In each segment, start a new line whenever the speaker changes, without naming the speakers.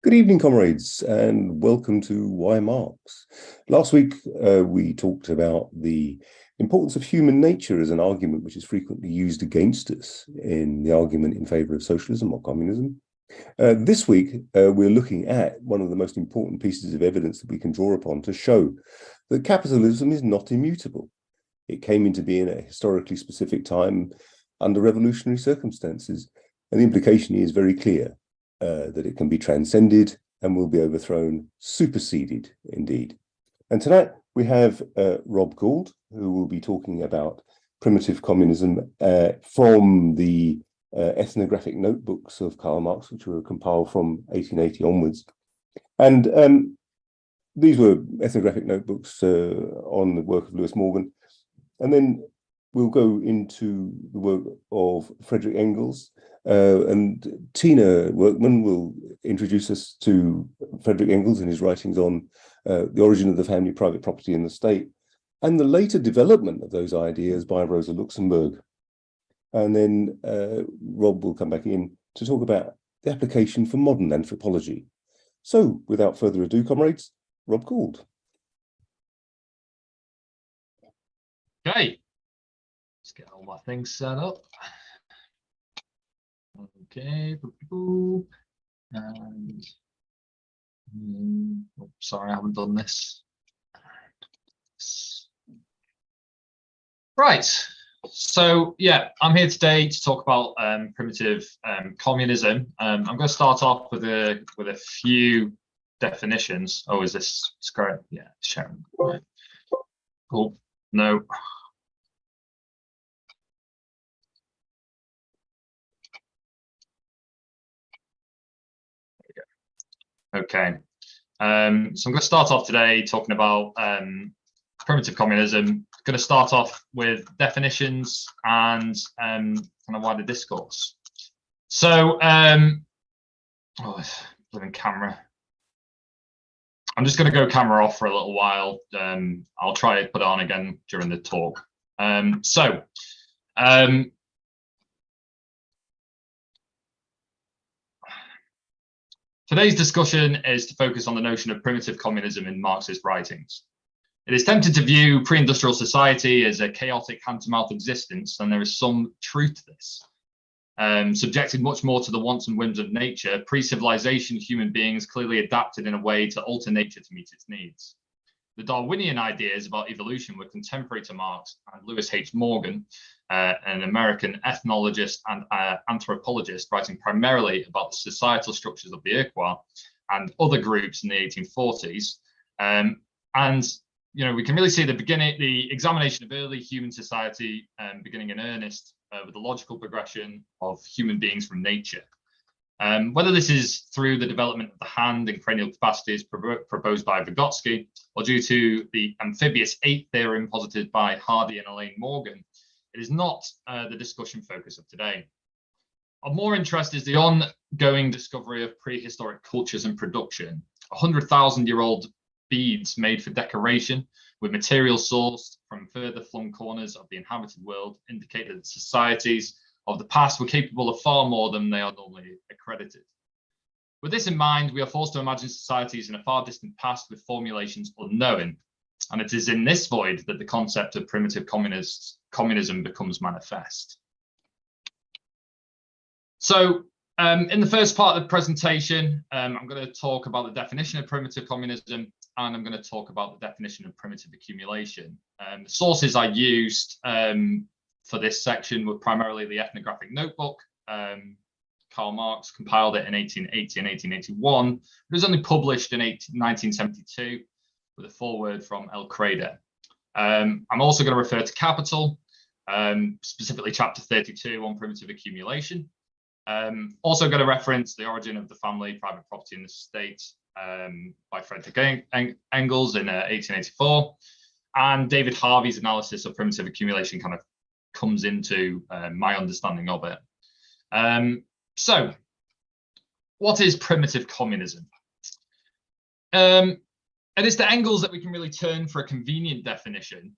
Good evening, comrades, and welcome to Why Marx. Last week, we talked about the importance of human nature as an argument which is frequently used against us in the argument in favor of socialism or communism. This week, we're looking at one of the most important pieces of evidence that we can draw upon to show that capitalism is not immutable. It came into being at a historically specific time under revolutionary circumstances, and the implication is very clear. That it can be transcended and will be overthrown, superseded indeed. And tonight we have Rob Gould, who will be talking about primitive communism from the ethnographic notebooks of Karl Marx, which were compiled from 1880 onwards. And these were ethnographic notebooks on the work of Lewis Morgan. And then we'll go into the work of Frederick Engels, and Tina Workman will introduce us to Frederick Engels and his writings on the origin of the family, private property and the state, and the later development of those ideas by Rosa Luxemburg. And then Rob will come back in to talk about the application for modern anthropology. So without further ado, comrades, Rob Gould.
Okay, let's get all my things set up. Okay, and oh, sorry, I haven't done this. Right, so yeah, I'm here today to talk about primitive communism. I'm going to start off with a few definitions. Oh, is this correct? Yeah, Sharon. Right. Cool. No. Okay, so I'm going to start off today talking about primitive communism. I'm going to start off with definitions and kind of wider discourse. So, living camera. I'm just going to go camera off for a little while. I'll try to put it on again during the talk. Today's discussion is to focus on the notion of primitive communism in Marxist writings. It is tempted to view pre-industrial society as a chaotic hand-to-mouth existence, and there is some truth to this. Subjected much more to the wants and whims of nature, pre-civilization human beings clearly adapted in a way to alter nature to meet its needs. The Darwinian ideas about evolution were contemporary to Marx and Lewis H. Morgan, an American ethnologist and anthropologist writing primarily about the societal structures of the Iroquois and other groups in the 1840s. And you know, we can really see the examination of early human society beginning in earnest with the logical progression of human beings from nature. Whether this is through the development of the hand and cranial capacities proposed by Vygotsky, or due to the amphibious ape theorem posited by Hardy and Elaine Morgan, it is not the discussion focus of today. Of more interest is the ongoing discovery of prehistoric cultures and production. 100,000-year-old beads made for decoration with materials sourced from further flung corners of the inhabited world indicate that societies of the past were capable of far more than they are normally accredited. With this in mind, we are forced to imagine societies in a far distant past with formulations unknown, and it is in this void that the concept of primitive communism becomes manifest. So, in the first part of the presentation, I'm going to talk about the definition of primitive communism, and I'm going to talk about the definition of primitive accumulation. The sources I used for this section were primarily the ethnographic notebook. Karl Marx compiled it in 1880 and 1881. It was only published in 1972 with a foreword from El Crader. I'm also going to refer to Capital, specifically chapter 32 on primitive accumulation. Also going to reference The Origin of the Family, Private Property and the State by Frederick Engels in 1884. And David Harvey's analysis of primitive accumulation kind of comes into my understanding of it. So, what is primitive communism? It is to Engels that we can really turn for a convenient definition.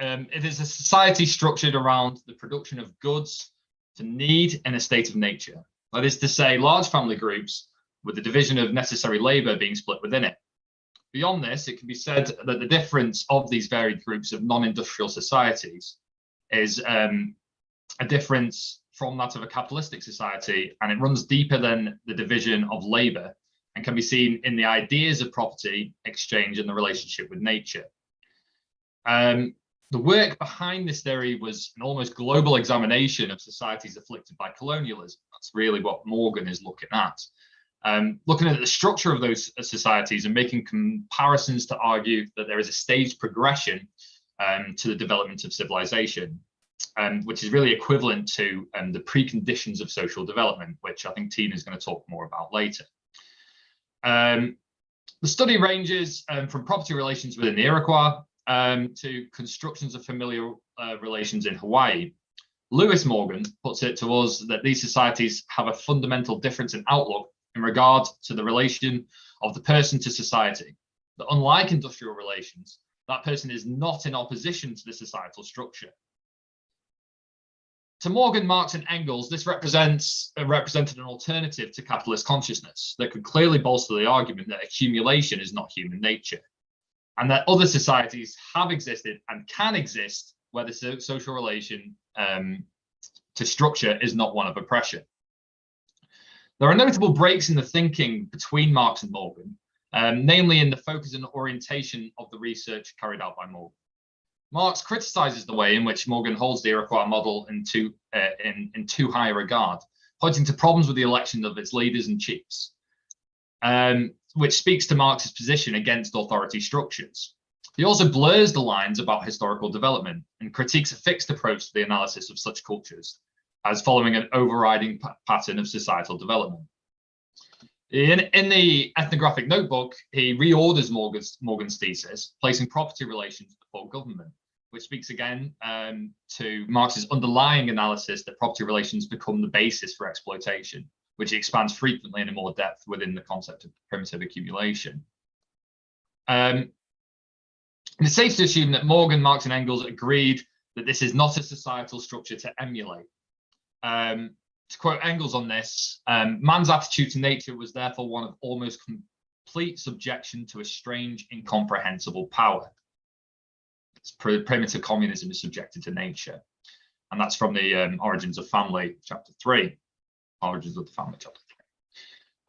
It is a society structured around the production of goods to need in a state of nature. That is to say, large family groups with the division of necessary labour being split within it. Beyond this, it can be said that the difference of these varied groups of non-industrial societies is a difference from that of a capitalistic society, and it runs deeper than the division of labour and can be seen in the ideas of property, exchange, and the relationship with nature. The work behind this theory was an almost global examination of societies afflicted by colonialism. That's really what Morgan is looking at. Looking at the structure of those societies and making comparisons to argue that there is a staged progression to the development of civilization, which is really equivalent to the preconditions of social development, which I think Tina is going to talk more about later. The study ranges from property relations within the Iroquois to constructions of familial relations in Hawaii. Lewis Morgan puts it to us that these societies have a fundamental difference in outlook in regard to the relation of the person to society. That unlike industrial relations, that person is not in opposition to the societal structure. To Morgan, Marx, and Engels, this represented an alternative to capitalist consciousness that could clearly bolster the argument that accumulation is not human nature, and that other societies have existed and can exist where the social relation to structure is not one of oppression. There are notable breaks in the thinking between Marx and Morgan, namely in the focus and orientation of the research carried out by Morgan. Marx criticizes the way in which Morgan holds the Iroquois model in too high a regard, pointing to problems with the election of its leaders and chiefs, which speaks to Marx's position against authority structures. He also blurs the lines about historical development and critiques a fixed approach to the analysis of such cultures as following an overriding pattern of societal development. In the ethnographic notebook, he reorders Morgan's thesis, placing property relations before government, which speaks again to Marx's underlying analysis that property relations become the basis for exploitation, which he expands frequently and in more depth within the concept of primitive accumulation. It's safe to assume that Morgan, Marx, and Engels agreed that this is not a societal structure to emulate. To quote Engels on this, man's attitude to nature was therefore one of almost complete subjection to a strange, incomprehensible power. Primitive communism is subjected to nature. And that's from the Origins of Family, chapter 3. Origins of the Family, chapter 3.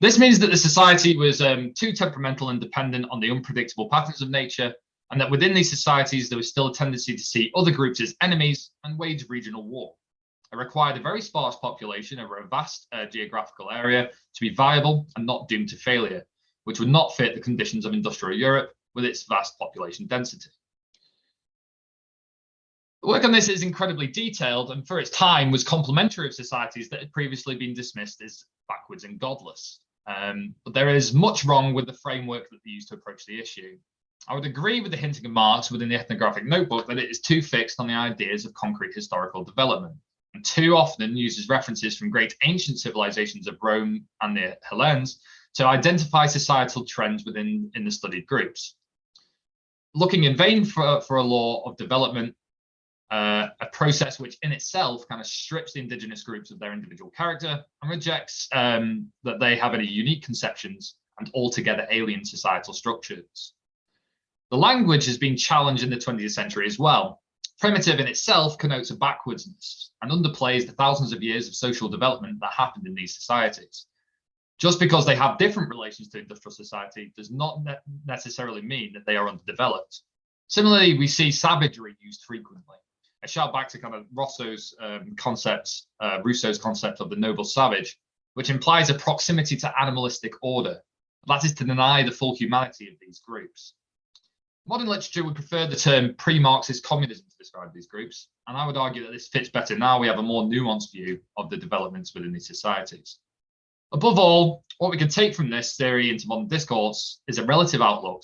This means that the society was too temperamental and dependent on the unpredictable patterns of nature, and that within these societies there was still a tendency to see other groups as enemies and wage regional war. It required a very sparse population over a vast geographical area to be viable and not doomed to failure, which would not fit the conditions of industrial Europe with its vast population density. The work on this is incredibly detailed and for its time was complementary of societies that had previously been dismissed as backwards and godless. But there is much wrong with the framework that they used to approach the issue. I would agree with the hinting of Marx within the ethnographic notebook that it is too fixed on the ideas of concrete historical development, and too often uses references from great ancient civilizations of Rome and the Hellenes to identify societal trends in the studied groups. Looking in vain for a law of development, a process which in itself kind of strips the indigenous groups of their individual character and rejects that they have any unique conceptions and altogether alien societal structures. The language has been challenged in the 20th century as well. Primitive in itself connotes a backwardsness and underplays the thousands of years of social development that happened in these societies. Just because they have different relations to industrial society does not necessarily mean that they are underdeveloped. Similarly, we see savagery used frequently. I shout back to kind of Rousseau's concept of the noble savage, which implies a proximity to animalistic order. That is to deny the full humanity of these groups. Modern literature would prefer the term pre-Marxist communism to describe these groups, and I would argue that this fits better now we have a more nuanced view of the developments within these societies. Above all, what we can take from this theory into modern discourse is a relative outlook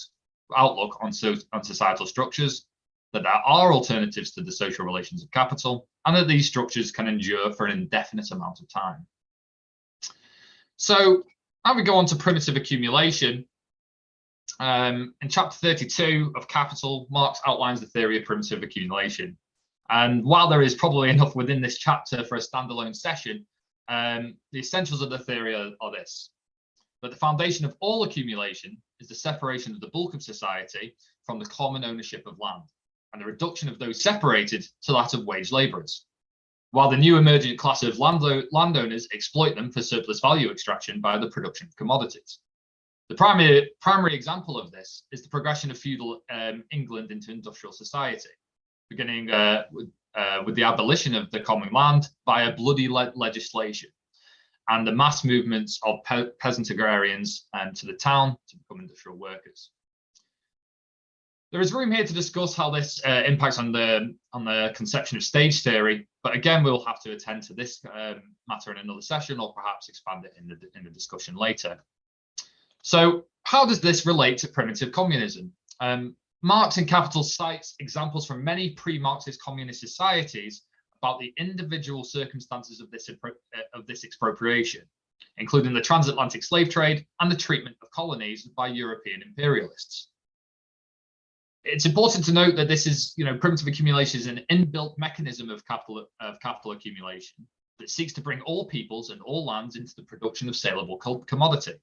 on societal structures, that there are alternatives to the social relations of capital, and that these structures can endure for an indefinite amount of time. So now we go on to primitive accumulation. In chapter 32 of Capital, Marx outlines the theory of primitive accumulation. And while there is probably enough within this chapter for a standalone session, the essentials of the theory are this: that the foundation of all accumulation is the separation of the bulk of society from the common ownership of land, and the reduction of those separated to that of wage labourers, while the new emergent class of landowners exploit them for surplus value extraction by the production of commodities. The primary example of this is the progression of feudal England into industrial society, beginning with the abolition of the common land via bloody legislation, and the mass movements of peasant agrarians to the town to become industrial workers. There is room here to discuss how this impacts on the conception of stage theory, but again, we'll have to attend to this matter in another session, or perhaps expand it in the discussion later. So, how does this relate to primitive communism? Marx in Capital cites examples from many pre-Marxist communist societies about the individual circumstances of this expropriation, including the transatlantic slave trade and the treatment of colonies by European imperialists. It's important to note that this is, primitive accumulation is an inbuilt mechanism of capital accumulation that seeks to bring all peoples and all lands into the production of saleable commodity.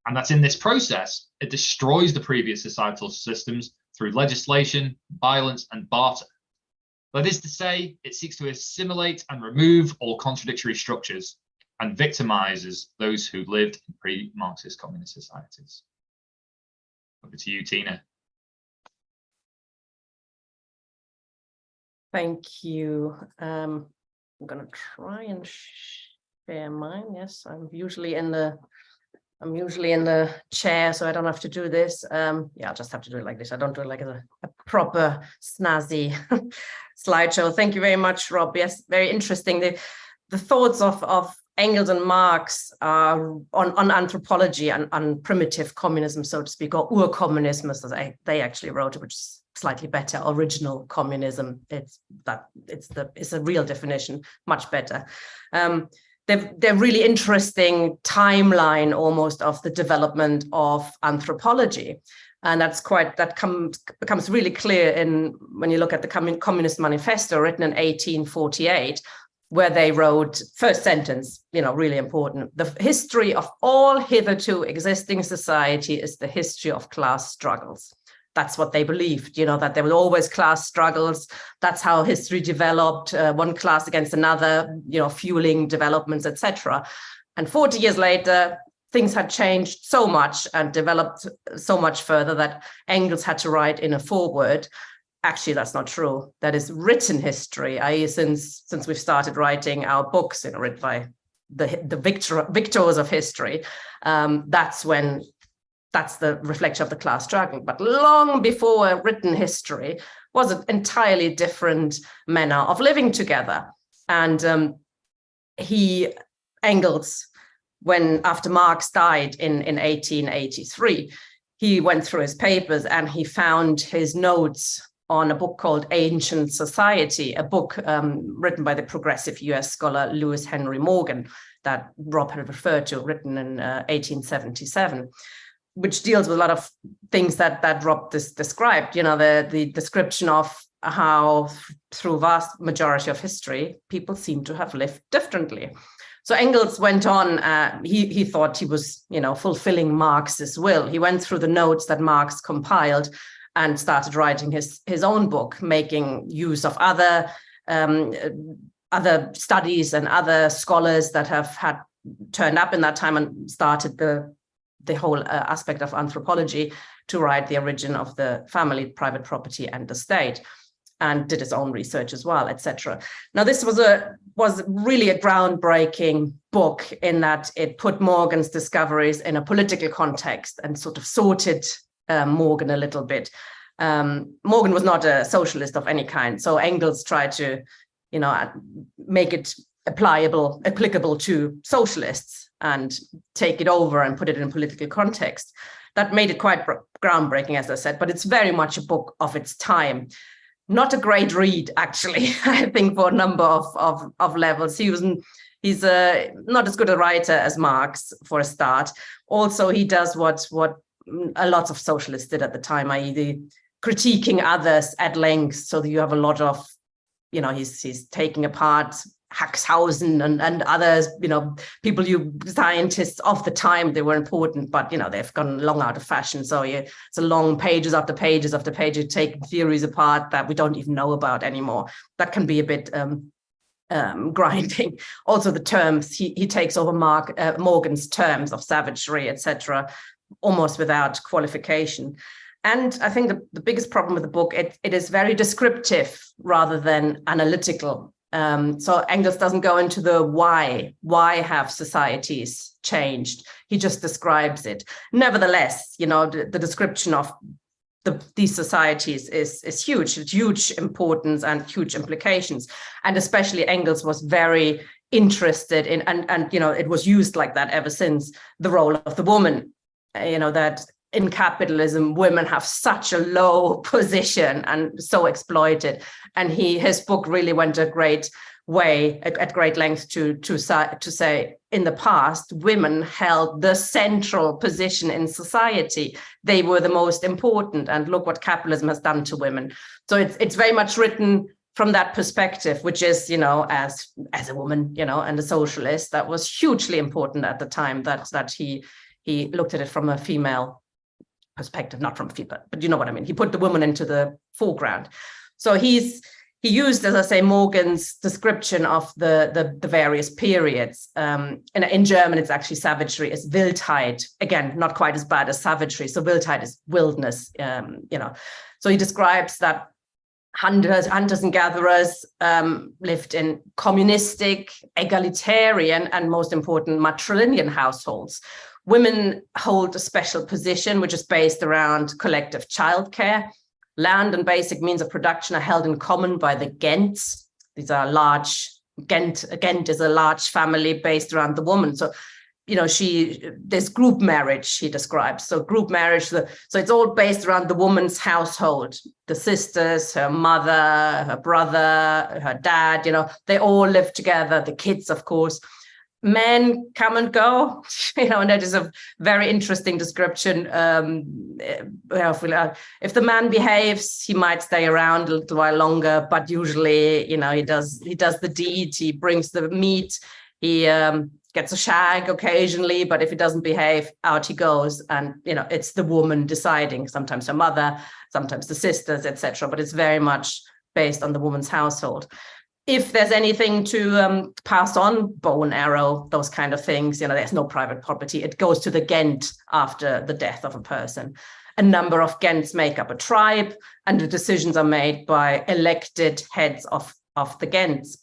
And that in this process, it destroys the previous societal systems through legislation, violence, and barter. That is to say, it seeks to assimilate and remove all contradictory structures and victimizes those who lived in pre-Marxist communist societies. Over to you, Tina.
Thank you. I'm going to try and share mine. Yes, I'm usually in the chair, so I don't have to do this. Yeah, I'll just have to do it like this. I don't do it like a proper snazzy slideshow. Thank you very much, Rob. Yes, very interesting. The thoughts of Engels and Marx on anthropology and on primitive communism, so to speak, or Urkommunismus, as they actually wrote it, which is slightly better. Original communism. It's a real definition, much better. They're really interesting timeline almost of the development of anthropology. And becomes really clear when you look at the Communist Manifesto written in 1848, where they wrote, first sentence, really important: the history of all hitherto existing society is the history of class struggles. That's what they believed, that there were always class struggles. That's how history developed, one class against another, fueling developments, etc. And 40 years later, things had changed so much and developed so much further that Engels had to write in a foreword, actually, that's not true. That is written history, i.e. since we've started writing our books, written by the victors of history, that's the reflection of the class struggle. But long before written history was an entirely different manner of living together. And Engels, after Marx died in 1883, he went through his papers and he found his notes on a book called Ancient Society, a book written by the progressive US scholar Lewis Henry Morgan that Rob had referred to, written in 1877. Which deals with a lot of things that Rob described, the description of how through vast majority of history, people seem to have lived differently. So Engels went on, he thought he was, fulfilling Marx's will. He went through the notes that Marx compiled and started writing his own book, making use of other studies and other scholars that have had turned up in that time and started the whole aspect of anthropology to write the origin of the family, private property, and the state, and did his own research as well, etc. Now, this was really a groundbreaking book in that it put Morgan's discoveries in a political context and sort of sorted Morgan a little bit. Morgan was not a socialist of any kind, so Engels tried to, make it applicable to socialists and take it over and put it in political context. That made it quite groundbreaking, as I said, but it's very much a book of its time. Not a great read, actually, I think, for a number of levels. He's not as good a writer as Marx, for a start. Also, he does what a lot of socialists did at the time, i.e. critiquing others at length, so that you have a lot of he's taking apart Haxhausen and others, people, scientists of the time, they were important, but, they've gone long out of fashion. So it's a long pages after pages after pages, taking theories apart that we don't even know about anymore. That can be a bit grinding. Also the terms, he takes over Morgan's terms of savagery, etc., almost without qualification. And I think the biggest problem with the book, it is very descriptive rather than analytical. So Engels doesn't go into the why have societies changed. He just describes it. Nevertheless, the description of these societies is huge. It's huge importance and huge implications. And especially Engels was very interested in, and it was used like that ever since, the role of the woman. That in capitalism, women have such a low position and so exploited. And his book really went a great way, at great length, to say, in the past, women held the central position in society. They were the most important, and look what capitalism has done to women. So it's very much written from that perspective, which is, as a woman, and a socialist, that was hugely important at the time, that he looked at it from a female perspective, not from a female, but you know what I mean. He put the woman into the foreground. So he used, as I say, Morgan's description of the various periods. And in German, it's actually savagery is Wildheit. Again, not quite as bad as savagery. So Wildheit is wildness, So he describes that hunters and gatherers lived in communistic, egalitarian, and most important, matrilineal households. Women hold a special position, which is based around collective childcare. Land and basic means of production are held in common by the Gents. These are large, Gent is a large family based around the woman. So, there's group marriage, he describes. So group marriage, so it's all based around the woman's household. The sisters, her mother, her brother, her dad, they all live together, the kids, of course. Men come and go, and that is a very interesting description. If the man behaves, he might stay around a little while longer, but usually, he does the deed, he brings the meat, he gets a shag occasionally, but if he doesn't behave, out he goes. And, it's the woman deciding, sometimes her mother, sometimes the sisters, etc. But it's very much based on the woman's household. If there's anything to pass on, bow and arrow, those kind of things, there's no private property. It goes to the Gent after the death of a person. A number of Gents make up a tribe, and the decisions are made by elected heads of the Gents.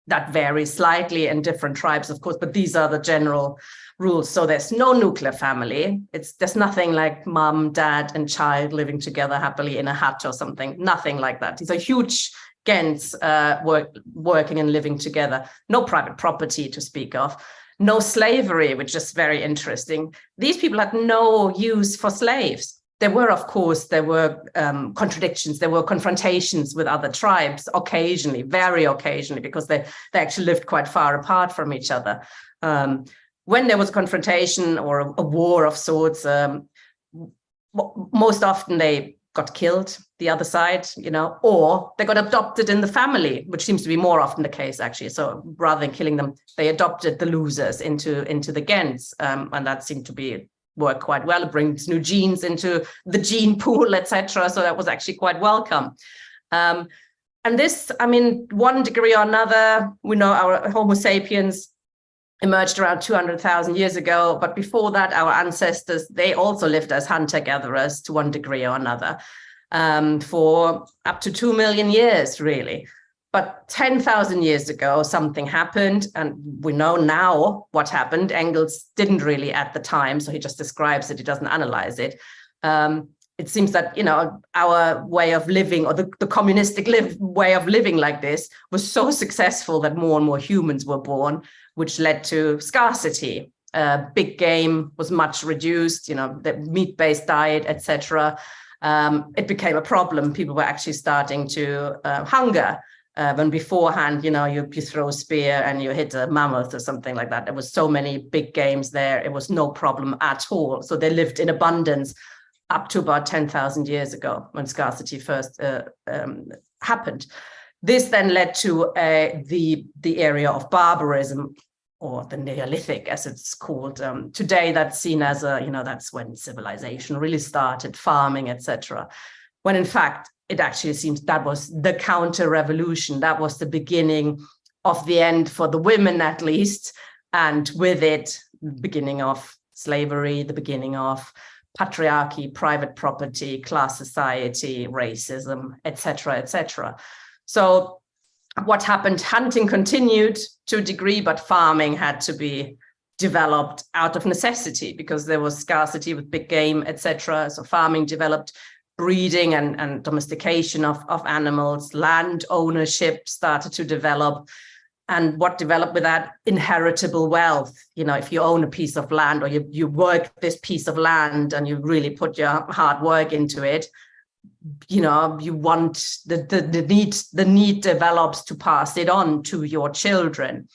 That varies slightly in different tribes, of course, but these are the general rules. So there's no nuclear family. There's nothing like mom, dad, and child living together happily in a hut or something. Nothing like that. These are huge Gents working and living together. No private property to speak of. No slavery, which is very interesting. These people had no use for slaves. There were, of course, contradictions. There were confrontations with other tribes occasionally, very occasionally, because they actually lived quite far apart from each other. When there was a confrontation or a war of sorts, most often they got killed, the other side, or they got adopted in the family, which seems to be more often the case, actually. So rather than killing them, they adopted the losers into the Gents, and that seemed to work quite well. It brings new genes into the gene pool, etc. So that was actually quite welcome. And this, one degree or another, we know our Homo sapiens emerged around 200,000 years ago. But before that, our ancestors, they also lived as hunter-gatherers to one degree or another for up to 2 million years, really. But 10,000 years ago, something happened, and we know now what happened. Engels didn't really at the time, so he just describes it, he doesn't analyze it. It seems that, our way of living, or the communistic way of living like this, was so successful that more and more humans were born, which led to scarcity. Big game was much reduced, the meat-based diet, etc. It became a problem. People were actually starting to hunger. When beforehand, you throw a spear and you hit a mammoth or something like that. There was so many big games there. It was no problem at all. So they lived in abundance up to about 10,000 years ago when scarcity first happened. This then led to the area of barbarism, or the Neolithic, as it's called. Today, that's seen as that's when civilization really started, farming, etc. When in fact, it actually seems that was the counter-revolution. That was the beginning of the end for the women, at least, and with it, the beginning of slavery, the beginning of patriarchy, private property, class society, racism, etc., etc. So what happened? Hunting continued to a degree, but farming had to be developed out of necessity because there was scarcity with big game, etc. So farming developed, breeding and domestication of animals, land ownership started to develop. And what developed with that? Inheritable wealth. If you own a piece of land, or you work this piece of land and you really put your hard work into it, you want the need develops to pass it on to your children,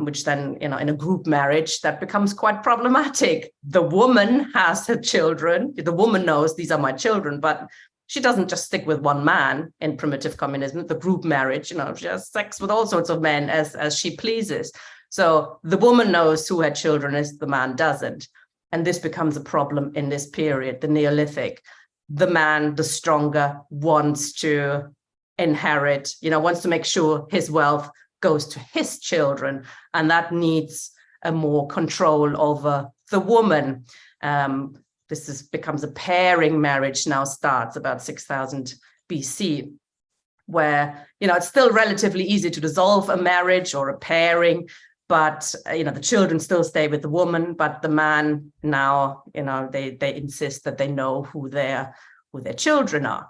which then, in a group marriage, that becomes quite problematic. The woman has her children. The woman knows these are my children, but she doesn't just stick with one man in primitive communism. The group marriage, she has sex with all sorts of men as she pleases. So the woman knows who her children is, the man doesn't. And this becomes a problem in this period, the Neolithic. The man, the stronger, wants to inherit, wants to make sure his wealth goes to his children, and that needs a more control over the woman. This becomes a pairing marriage, now starts about 6000 BC, where, it's still relatively easy to dissolve a marriage or a pairing, but, the children still stay with the woman, but the man now, they insist that they know who their children are.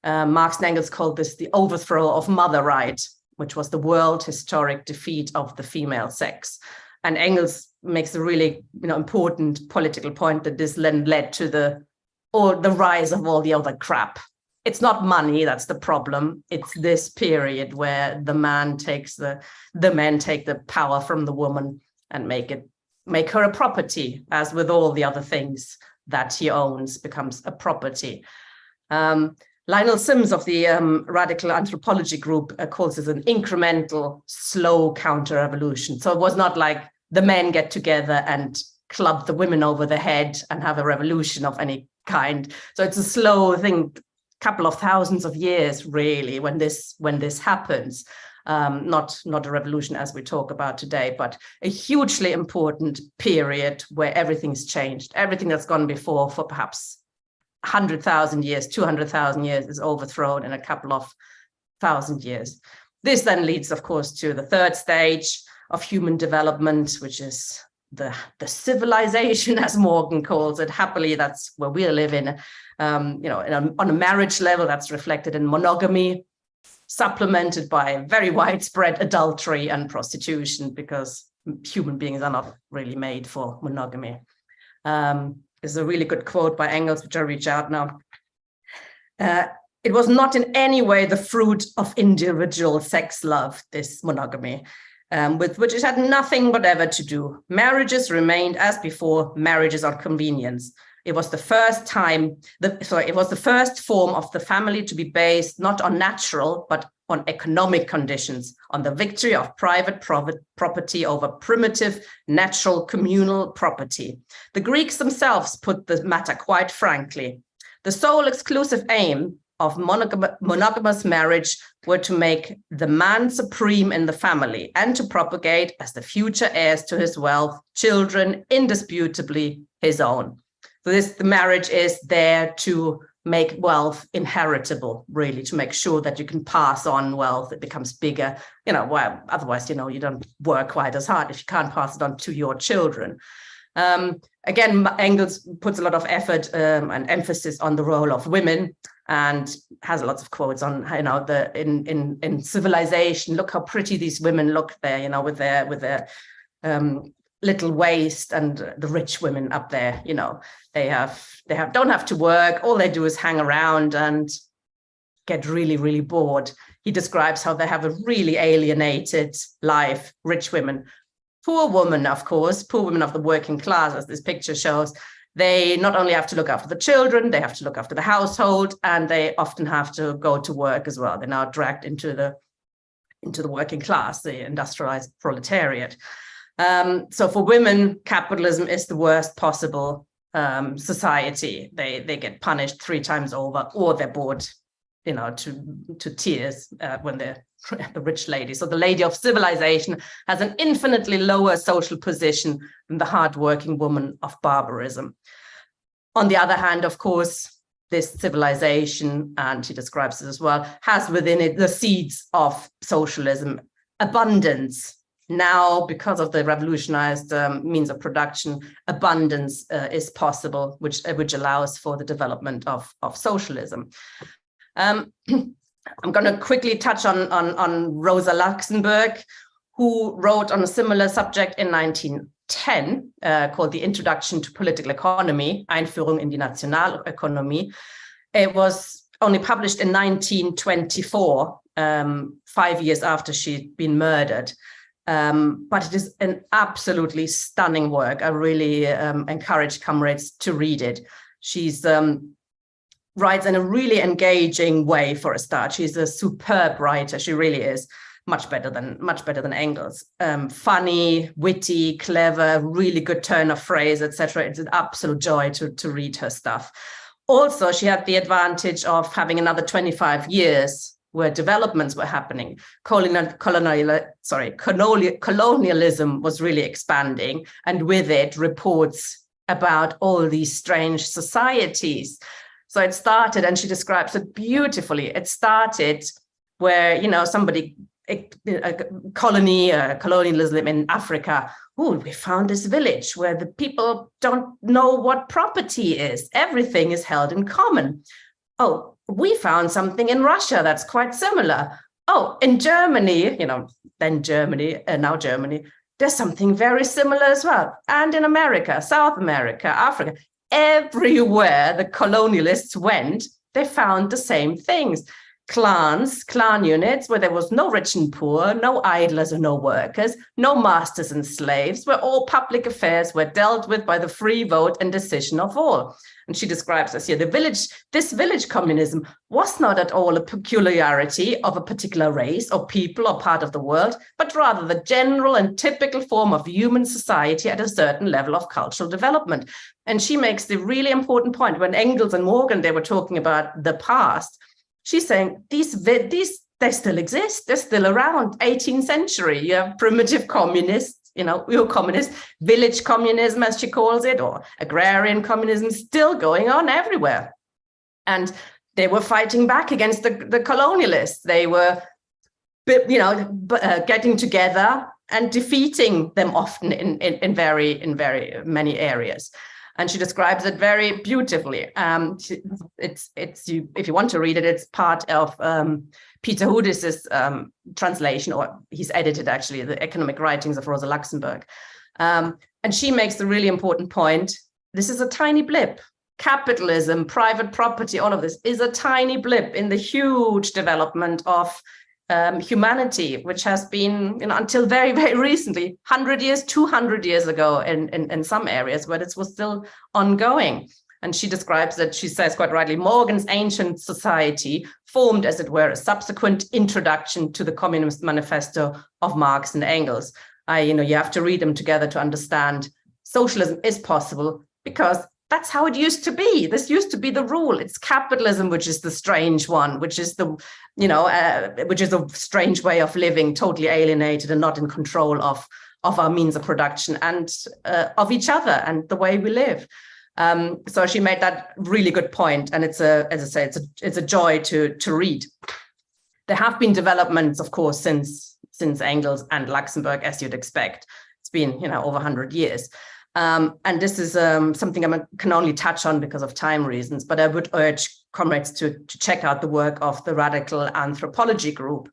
Marx and Engels called this the overthrow of mother right, which was the world historic defeat of the female sex. And Engels makes a really, important political point that this led to the rise of all the other crap. It's not money that's the problem. It's this period where the men take the power from the woman and make her a property, as with all the other things that he owns becomes a property. Lionel Sims of the Radical Anthropology Group calls this an incremental, slow counter-revolution. So it was not like the men get together and club the women over the head and have a revolution of any kind. So it's a slow thing, couple of thousands of years, really, when this happens. Not a revolution as we talk about today, but a hugely important period where everything's changed. Everything that's gone before for perhaps 100,000 years, 200,000 years is overthrown in a couple of thousand years. This then leads, of course, to the third stage of human development, which is the civilization, as Morgan calls it. Happily, that's where we live in. On a marriage level, that's reflected in monogamy, supplemented by very widespread adultery and prostitution, because human beings are not really made for monogamy. There's a really good quote by Engels, which I reach out now. It was not in any way the fruit of individual sex love, this monogamy, with which it had nothing whatever to do. Marriages remained as before, marriages on convenience. It was the first form of the family to be based not on natural, but on economic conditions, on the victory of private property over primitive, natural, communal property. The Greeks themselves put the matter quite frankly. The sole exclusive aim of monogamous marriage were to make the man supreme in the family and to propagate as the future heirs to his wealth, children indisputably his own. So the marriage is there to make wealth inheritable, really, to make sure that you can pass on wealth. It becomes bigger, otherwise, you don't work quite as hard if you can't pass it on to your children. Again, Engels puts a lot of effort and emphasis on the role of women, and has lots of quotes on, in civilization, look how pretty these women look there, with their little waist, and the rich women up there, they don't have to work. All they do is hang around and get really, really bored. He describes how they have a really alienated life, rich women. Poor women, of course, poor women of the working class, as this picture shows, They not only have to look after the children, they have to look after the household, and they often have to go to work as well. They're now dragged into the working class, the industrialized proletariat. So for women, capitalism is the worst possible society. They get punished 3 times over, or they're bored, to tears when they're the rich lady. So the lady of civilization has an infinitely lower social position than the hardworking woman of barbarism. On the other hand, of course, this civilization, and he describes it as well, has within it the seeds of socialism, abundance. Now, because of the revolutionized means of production, abundance is possible, which allows for the development of socialism. I'm going to quickly touch on Rosa Luxemburg, who wrote on a similar subject in 1910, called The Introduction to Political Economy, Einführung in die Nationalökonomie. It was only published in 1924, 5 years after she'd been murdered. But it is an absolutely stunning work. I really encourage comrades to read it. She's writes in a really engaging way for a start. She's a superb writer. She really is much better than Engels. Funny, witty, clever, really good turn of phrase, etc. It's an absolute joy to read her stuff. Also, she had the advantage of having another 25 years where developments were happening. Colonialism was really expanding, and with it, reports about all these strange societies. So it started, and she describes it beautifully. It started where, colonialism in Africa. Oh, we found this village where the people don't know what property is. Everything is held in common. Oh, we found something in Russia that's quite similar. Oh, in Germany, then Germany, now Germany, there's something very similar as well. And in America, South America, Africa, everywhere the colonialists went, they found the same things. Clan units where there was no rich and poor, no idlers or no workers, no masters and slaves, where all public affairs were dealt with by the free vote and decision of all. And she describes this here, this village communism was not at all a peculiarity of a particular race or people or part of the world, but rather the general and typical form of human society at a certain level of cultural development. And she makes the really important point when Engels and Morgan, they were talking about the past. She's saying these they still exist. They're still around. 18th century, you have primitive communists, Urkommunismus, village communism, as she calls it, or agrarian communism, still going on everywhere. And they were fighting back against the colonialists. They were, getting together and defeating them often in very many areas. And she describes it very beautifully. If you want to read it, it's part of Peter Hoodis's translation, or he's edited actually the economic writings of Rosa Luxemburg. And she makes the really important point. This is a tiny blip. Capitalism, private property, all of this is a tiny blip in the huge development of humanity, which has been, until very, very recently, 100 years, 200 years ago in some areas, where this was still ongoing. And she describes that, she says quite rightly, Morgan's ancient society formed, as it were, a subsequent introduction to the Communist Manifesto of Marx and Engels. You have to read them together to understand socialism is possible, because that's how it used to be. This used to be the rule. It's capitalism, which is the strange one, which is which is a strange way of living, totally alienated and not in control of our means of production and of each other and the way we live. So she made that really good point, and it's a joy to read. There have been developments, of course, since Engels and Luxemburg, as you'd expect. It's been over 100 years. And this is something I can only touch on because of time reasons, but I would urge comrades to check out the work of the Radical Anthropology Group.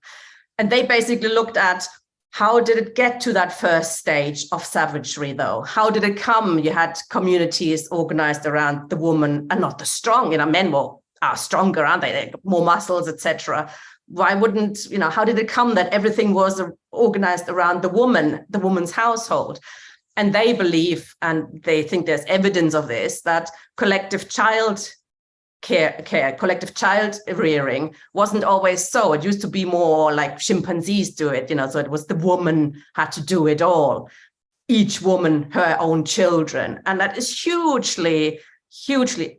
And they basically looked at, how did it get to that first stage of savagery, though? How did it come? You had communities organized around the woman and not the strong. Men are stronger, aren't they? They have more muscles, etc. Why wouldn't, how did it come that everything was organized around the woman's household? And they believe, and they think there's evidence of this, that collective child collective child rearing wasn't always so. It used to be more like chimpanzees do it, so it was the woman had to do it all. Each woman, her own children. And that is hugely,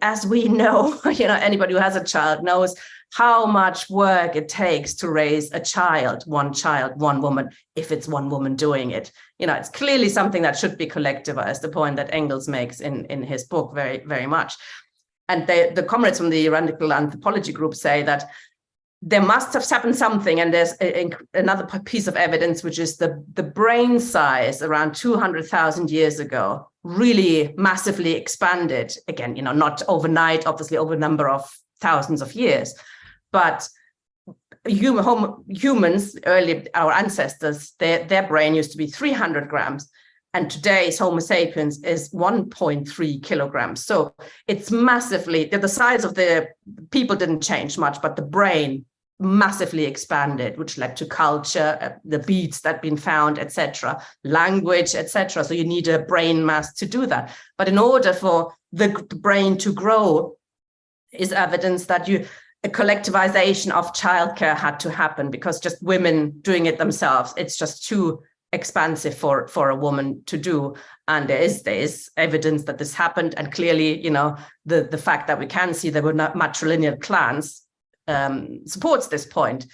as we know, anybody who has a child knows how much work it takes to raise a child, one woman, if it's one woman doing it. It's clearly something that should be collectivized, the point that Engels makes in his book very, very much. And the comrades from the radical anthropology group say that there must have happened something, and there's another piece of evidence, which is the brain size around 200,000 years ago really massively expanded. Again, not overnight, obviously over a number of thousands of years, but humans, early our ancestors, their brain used to be 300 grams. And today's Homo sapiens is 1.3 kilograms. So it's massively, the size of the people didn't change much, but the brain massively expanded, which led to culture, the beads that been found, etc., language, etc. So you need a brain mass to do that. But in order for the brain to grow, is evidence that a collectivization of childcare had to happen, because just women doing it themselves, it's just too expansive for a woman to do. And there is evidence that this happened. And clearly, the fact that we can see there were not matrilineal clans supports this point.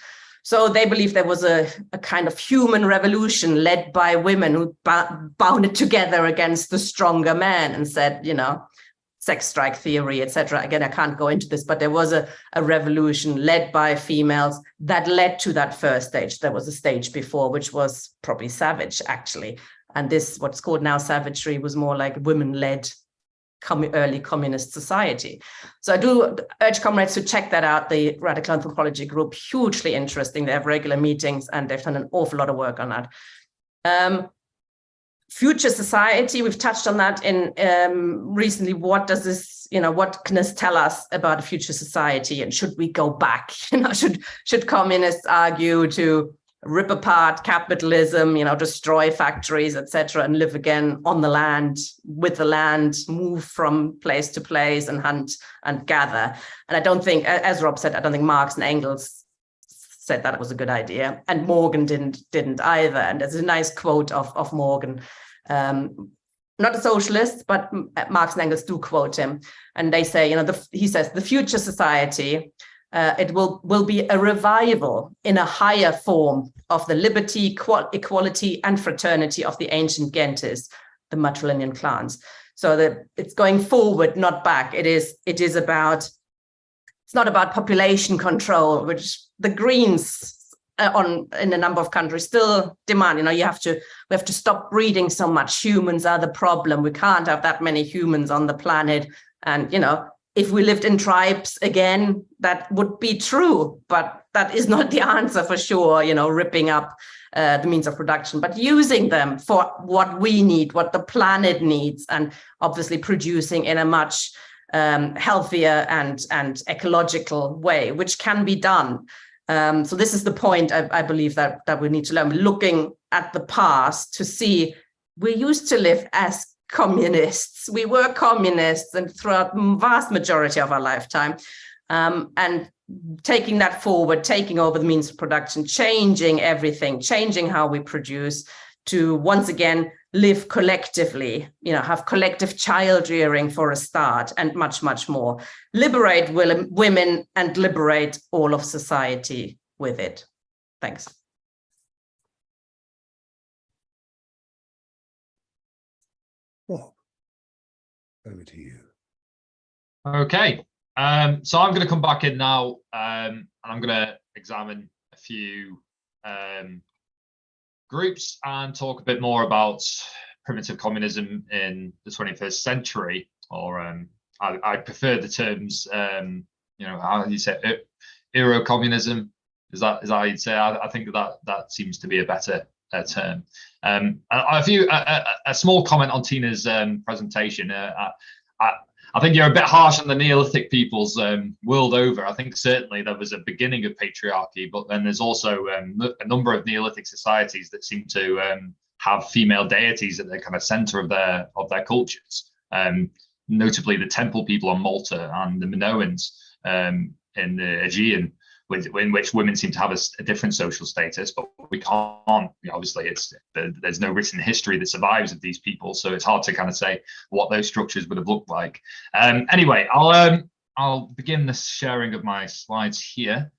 So they believe there was a kind of human revolution led by women who bound together against the stronger men and said, sex strike theory, etc. Again, I can't go into this, but there was a revolution led by females that led to that first stage. There was a stage before, which was probably savage, actually. And this, what's called now savagery, was more like women-led early communist society. So I do urge comrades to check that out. The Radical Anthropology Group, hugely interesting. They have regular meetings and they've done an awful lot of work on that. Future society, we've touched on that in recently. What does this, what can this tell us about a future society? And should we go back? Should communists argue to rip apart capitalism, destroy factories, etc., and live again on the land, with the land, move from place to place and hunt and gather? And I don't think, as Rob said, I don't think Marx and Engels said that was a good idea, and Morgan didn't either. And there's a nice quote of Morgan, not a socialist, but Marx and Engels do quote him, and they say, he says, the future society, it will be a revival in a higher form of the liberty, equality, and fraternity of the ancient gentes, the matrilineal clans. So that it's going forward, not back. It's not about population control, which the Greens in a number of countries still demand. We have to stop breeding so much. Humans are the problem. We can't have that many humans on the planet. And if we lived in tribes again, that would be true, but that is not the answer for sure. Ripping up the means of production, but using them for what we need, what the planet needs, and obviously producing in a much healthier and ecological way, which can be done. So this is the point I believe that we need to learn, looking at the past to see we used to live as communists. We were communists and throughout the vast majority of our lifetime, and taking that forward, taking over the means of production, changing everything, changing how we produce, to once again live collectively, have collective child rearing for a start, and much, much more. Liberate women and liberate all of society with it. Thanks.
Rob, over to you.
Okay. So I'm going to come back in now, and I'm going to examine a few groups and talk a bit more about primitive communism in the 21st century, or I prefer the terms, how do you say it? Urkommunism? Is that how you'd say? I think that seems to be a better term. And a small comment on Tina's presentation. I think you're a bit harsh on the Neolithic peoples world over. I think certainly there was a beginning of patriarchy, but then there's also a number of Neolithic societies that seem to have female deities at the kind of center of their cultures. Notably the temple people on Malta and the Minoans in the Aegean, in which women seem to have a different social status, but we can't, obviously there's no written history that survives of these people, so it's hard to kind of say what those structures would have looked like. Anyway, I'll begin the sharing of my slides here,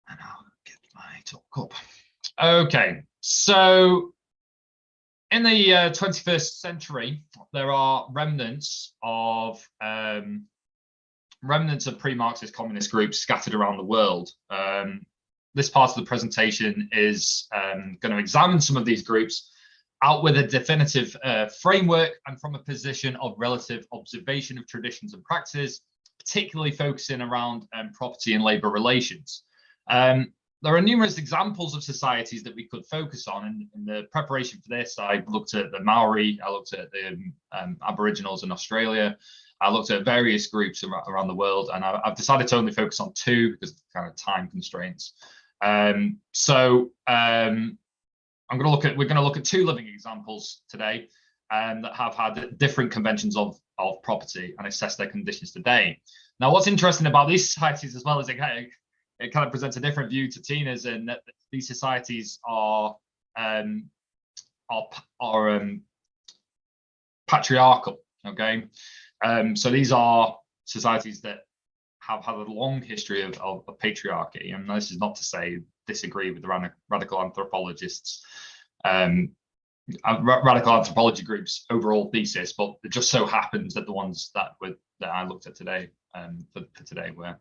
and I'll get my talk up. Okay, so in the 21st century, there are remnants of pre-Marxist communist groups scattered around the world. This part of the presentation is going to examine some of these groups out with a definitive framework and from a position of relative observation of traditions and practices, particularly focusing around property and labor relations. There are numerous examples of societies that we could focus on. In the preparation for this, I looked at the Maori, I looked at the Aboriginals in Australia, I looked at various groups around the world, and I've decided to only focus on two because of kind of time constraints. We're going to look at two living examples today that have had different conventions of property and assess their conditions today. Now, what's interesting about these societies as well is it kind of presents a different view to Tina's, in that these societies are patriarchal. Okay, so these are societies that have had a long history of patriarchy, and this is not to say disagree with the radical anthropologists, radical anthropology groups' overall thesis, but it just so happens that the ones that I looked at today for today were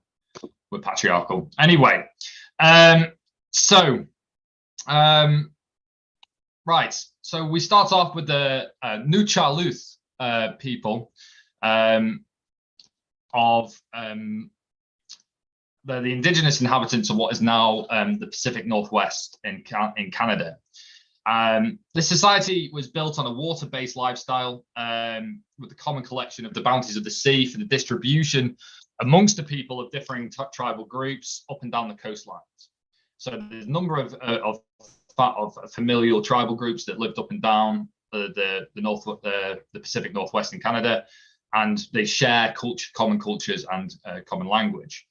patriarchal. Anyway, right. So we start off with the Nuchaluth people of the indigenous inhabitants of what is now the Pacific Northwest in Canada. This society was built on a water-based lifestyle with the common collection of the bounties of the sea for the distribution amongst the people of differing tribal groups up and down the coastlines. So there's a number of familial tribal groups that lived up and down the Pacific Northwest in Canada, and they share common cultures and common language.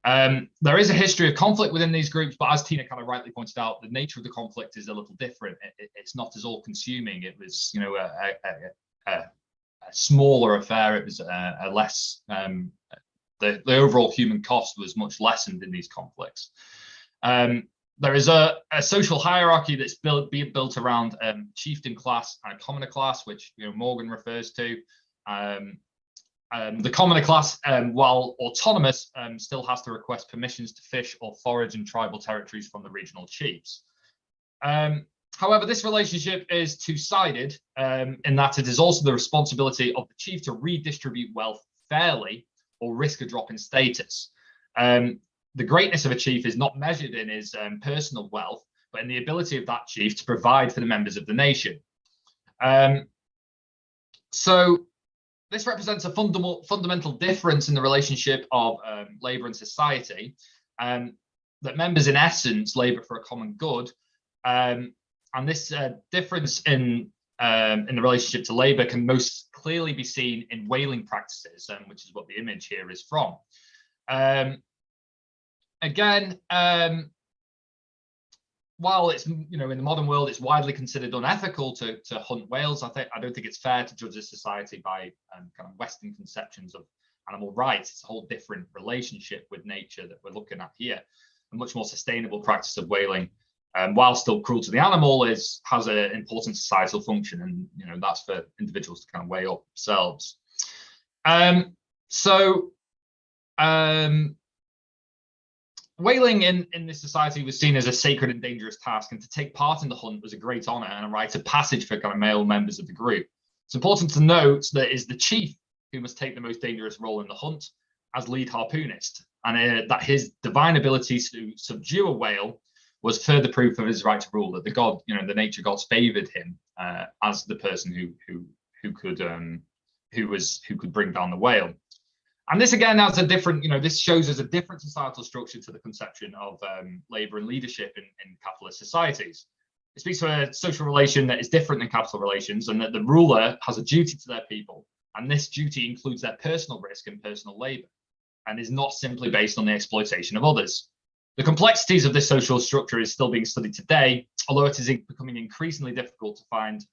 There is a history of conflict within these groups, but as Tina kind of rightly pointed out, the nature of the conflict is a little different. It's not as all-consuming. It was, a smaller affair. It was a less the overall human cost was much lessened in these conflicts. There is a social hierarchy that's being built around chieftain class and a commoner class, which Morgan refers to. The commoner class, while autonomous, still has to request permissions to fish or forage in tribal territories from the regional chiefs. However, this relationship is two-sided in that it is also the responsibility of the chief to redistribute wealth fairly or risk a drop in status. The greatness of a chief is not measured in his personal wealth, but in the ability of that chief to provide for the members of the nation. So this represents a fundamental difference in the relationship of labor and society, that members in essence labor for a common good. And this difference in the relationship to labor can most clearly be seen in whaling practices, which is what the image here is from. Again, while it's in the modern world it's widely considered unethical to hunt whales, I don't think it's fair to judge a society by kind of Western conceptions of animal rights. It's a whole different relationship with nature that we're looking at here. A much more sustainable practice of whaling, while still cruel to the animal, has an important societal function, and that's for individuals to kind of weigh up themselves. Whaling in this society was seen as a sacred and dangerous task, and to take part in the hunt was a great honor and a rite of passage for kind of male members of the group. It's important to note that it is the chief who must take the most dangerous role in the hunt as lead harpoonist, and that his divine ability to subdue a whale was further proof of his right to rule, that the god, the nature gods favored him as the person who could bring down the whale. And this again has a different, this shows us a different societal structure to the conception of labor and leadership in capitalist societies. It speaks to a social relation that is different than capital relations, and that the ruler has a duty to their people, and this duty includes their personal risk and personal labor, and is not simply based on the exploitation of others. The complexities of this social structure is still being studied today, although it is becoming increasingly difficult to find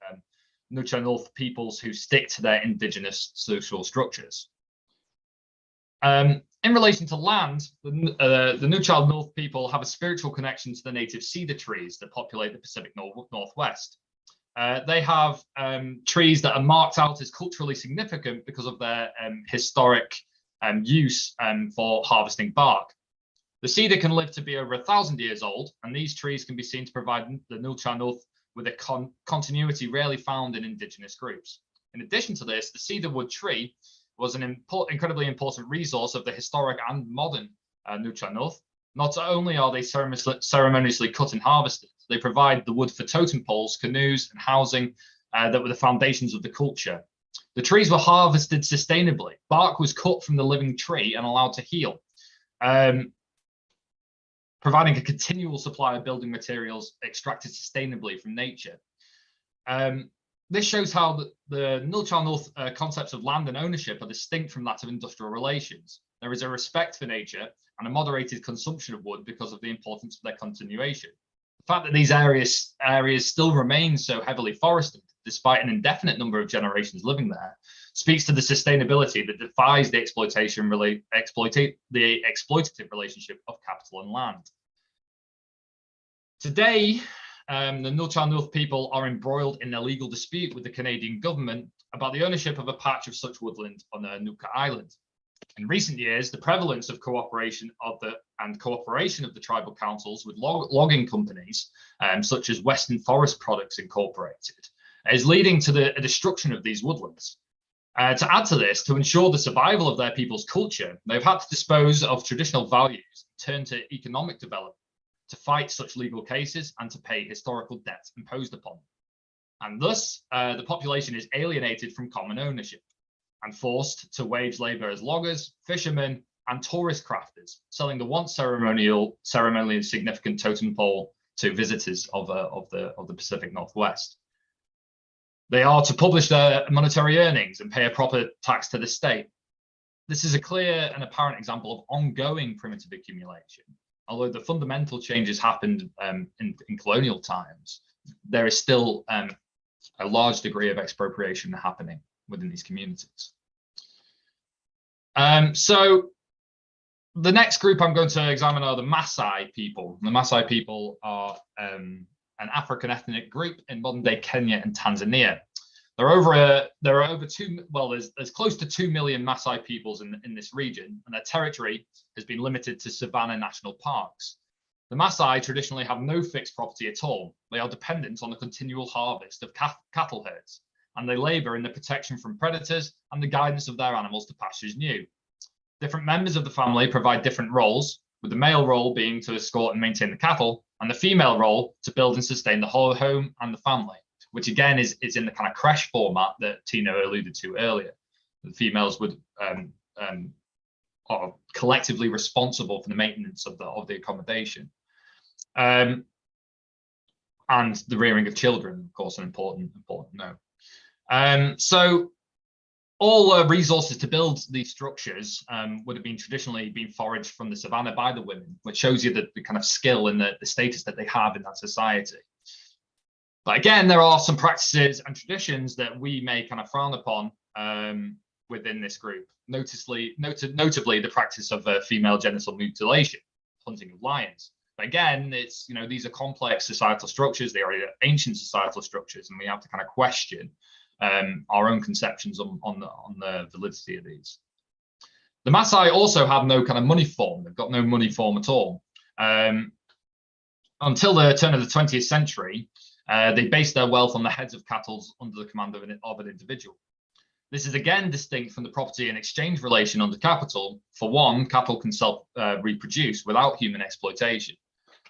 Nucha North peoples who stick to their indigenous social structures. In relation to land, the Nucha North people have a spiritual connection to the native cedar trees that populate the Pacific Northwest. They have trees that are marked out as culturally significant because of their historic use for harvesting bark. The cedar can live to be over 1,000 years old, and these trees can be seen to provide the Nucha North with a continuity rarely found in indigenous groups. In addition to this, the cedar wood tree was an incredibly important resource of the historic and modern Nucha North. Not only are they ceremoniously cut and harvested, they provide the wood for totem poles, canoes, and housing that were the foundations of the culture. The trees were harvested sustainably. Bark was cut from the living tree and allowed to heal, providing a continual supply of building materials extracted sustainably from nature. This shows how the Nucha North concepts of land and ownership are distinct from that of industrial relations. There is a respect for nature and a moderated consumption of wood because of the importance of their continuation. The fact that these areas still remain so heavily forested, despite an indefinite number of generations living there, speaks to the sustainability that defies the exploitative relationship of capital and land. Today, the Nucha North people are embroiled in a legal dispute with the Canadian government about the ownership of a patch of such woodland on Nuka Island. In recent years, the prevalence of cooperation of the tribal councils with logging companies, such as Western Forest Products Incorporated, is leading to the destruction of these woodlands. To add to this, to ensure the survival of their people's culture, they've had to dispose of traditional values, turn to economic development, to fight such legal cases and to pay historical debts imposed upon them. And thus, the population is alienated from common ownership and forced to wage labor as loggers, fishermen, and tourist crafters, selling the once ceremonially significant totem pole to visitors of the Pacific Northwest. They are to publish their monetary earnings and pay a proper tax to the state. This is a clear and apparent example of ongoing primitive accumulation. Although the fundamental changes happened in colonial times, there is still a large degree of expropriation happening within these communities. So the next group I'm going to examine are the Maasai people. The Maasai people are an African ethnic group in modern-day Kenya and Tanzania. There's close to 2 million Maasai peoples in this region, and their territory has been limited to savanna national parks. The Maasai traditionally have no fixed property at all. They are dependent on the continual harvest of cattle herds, and they labor in the protection from predators and the guidance of their animals to pastures new. Different members of the family provide different roles, with the male role being to escort and maintain the cattle, and the female role to build and sustain the whole home and the family, which again is in the kind of creche format that Tino alluded to earlier. The females are collectively responsible for the maintenance of the accommodation. And the rearing of children, of course, an important note. So all resources to build these structures would have been traditionally foraged from the savannah by the women, which shows you the kind of skill and the status that they have in that society. But again, there are some practices and traditions that we may kind of frown upon within this group. Notably, the practice of female genital mutilation, hunting of lions. But again, these are complex societal structures. They are ancient societal structures, and we have to kind of question our own conceptions on the validity of these. The Maasai also have no kind of money form. They've got no money form at all. Until the turn of the 20th century, they based their wealth on the heads of cattle under the command of an individual. This is again distinct from the property and exchange relation under capital. For one, cattle can self-reproduce without human exploitation.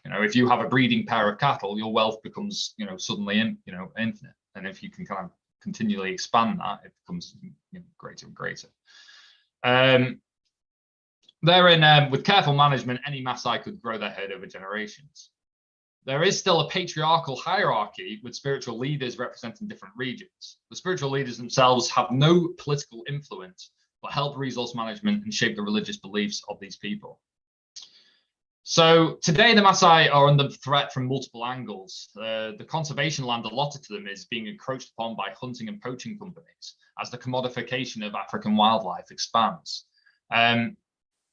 If you have a breeding pair of cattle, your wealth becomes, suddenly, infinite. And if you can kind of continually expand that, it becomes greater and greater. With careful management, any Maasai could grow their herd over generations. there is still a patriarchal hierarchy with spiritual leaders representing different regions. The spiritual leaders themselves have no political influence, but help resource management and shape the religious beliefs of these people. So today the Maasai are under threat from multiple angles. The conservation land allotted to them is being encroached upon by hunting and poaching companies as the commodification of African wildlife expands.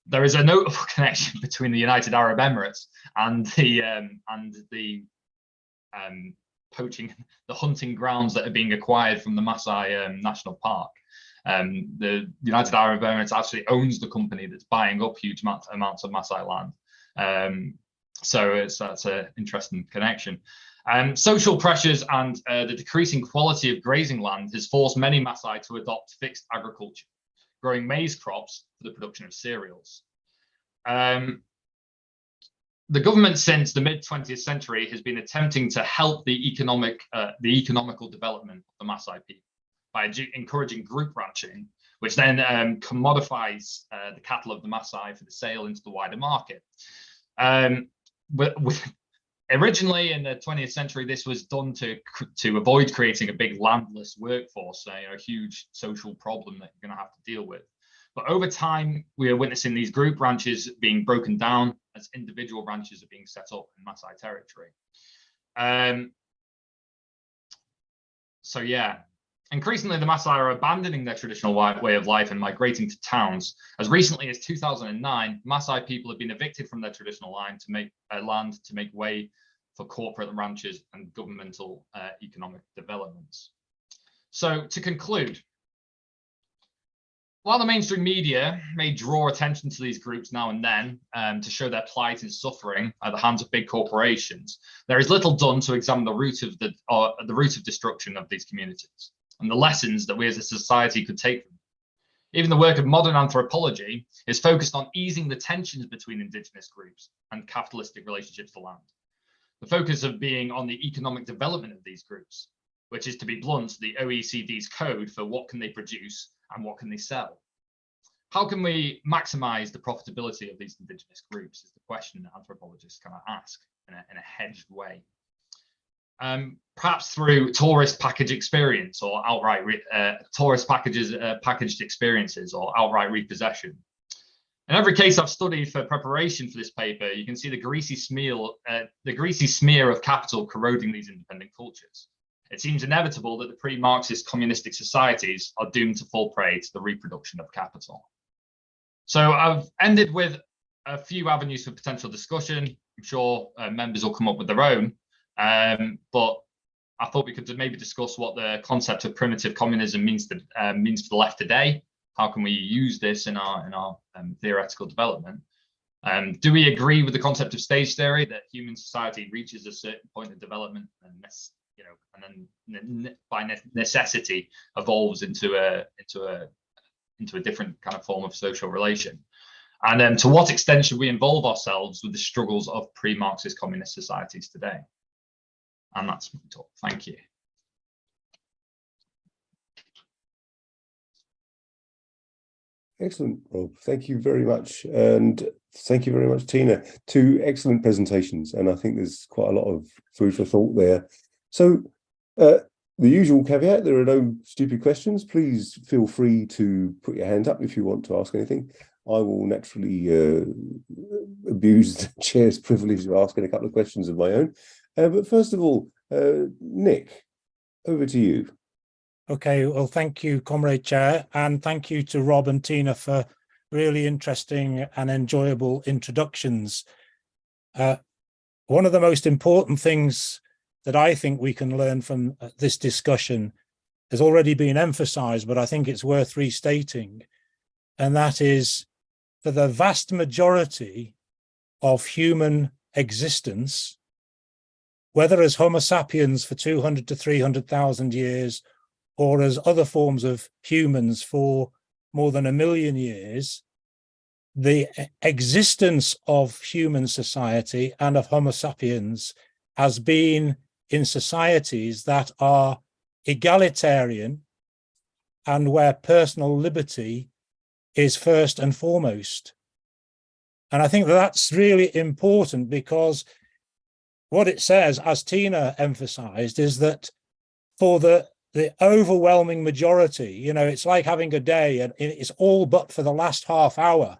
There is a notable connection between the United Arab Emirates and the poaching, the hunting grounds that are being acquired from the Maasai National Park. The United Arab Emirates actually owns the company that's buying up huge amounts of Maasai land. So that's an interesting connection. Social pressures and the decreasing quality of grazing land has forced many Maasai to adopt fixed agriculture, growing maize crops for the production of cereals. The government since the mid-20th century has been attempting to help the economical development of the Maasai people by encouraging group ranching, which then commodifies the cattle of the Maasai for the sale into the wider market. Originally in the 20th century, this was done to avoid creating a big landless workforce, a huge social problem that you're going to have to deal with. But over time, we are witnessing these group ranches being broken down as individual ranches are being set up in Maasai territory. So yeah, increasingly the Maasai are abandoning their traditional way of life and migrating to towns. As recently as 2009, Maasai people have been evicted from their traditional land to make way for corporate ranches and governmental economic developments. So to conclude, while the mainstream media may draw attention to these groups now and then to show their plight and suffering at the hands of big corporations, there is little done to examine the root of destruction of these communities and the lessons that we as a society could take from them. Even the work of modern anthropology is focused on easing the tensions between indigenous groups and capitalistic relationships to land. The focus of being on the economic development of these groups, which is, to be blunt, the OECD's code for what can they produce and what can they sell. How can we maximize the profitability of these indigenous groups is the question that anthropologists kind of ask in a hedged way. Perhaps through tourist package experience or outright packaged experiences or outright repossession. In every case I've studied for preparation for this paper, you can see the greasy smear of capital corroding these independent cultures. It seems inevitable that the pre-Marxist communistic societies are doomed to fall prey to the reproduction of capital. So I've ended with a few avenues for potential discussion. I'm sure members will come up with their own, but I thought we could maybe discuss what the concept of primitive communism means for the left today. How can we use this in our theoretical development? Do we agree with the concept of stage theory, that human society reaches a certain point of development and then by necessity evolves into a different kind of form of social relation? And to what extent should we involve ourselves with the struggles of pre-Marxist communist societies today? And that's my talk. Thank you.
Excellent, Rob. Thank you very much. And thank you very much, Tina. Two excellent presentations. And I think there's quite a lot of food for thought there. So the usual caveat, there are no stupid questions. Please feel free to put your hand up if you want to ask anything. I will naturally abuse the chair's privilege of asking a couple of questions of my own. But first of all, Nick, over to you.
Okay, well, thank you, Comrade Chair, and thank you to Rob and Tina for really interesting and enjoyable introductions. One of the most important things that I think we can learn from this discussion has already been emphasized, but I think it's worth restating, and that is, for the vast majority of human existence, whether as Homo sapiens for 200 to 300,000 years, or as other forms of humans for more than 1 million years, the existence of human society and of Homo sapiens has been in societies that are egalitarian and where personal liberty is first and foremost. And I think that's really important, because what it says, as Tina emphasized, is that for the overwhelming majority, you know, it's like having a day, and it's all but for the last half hour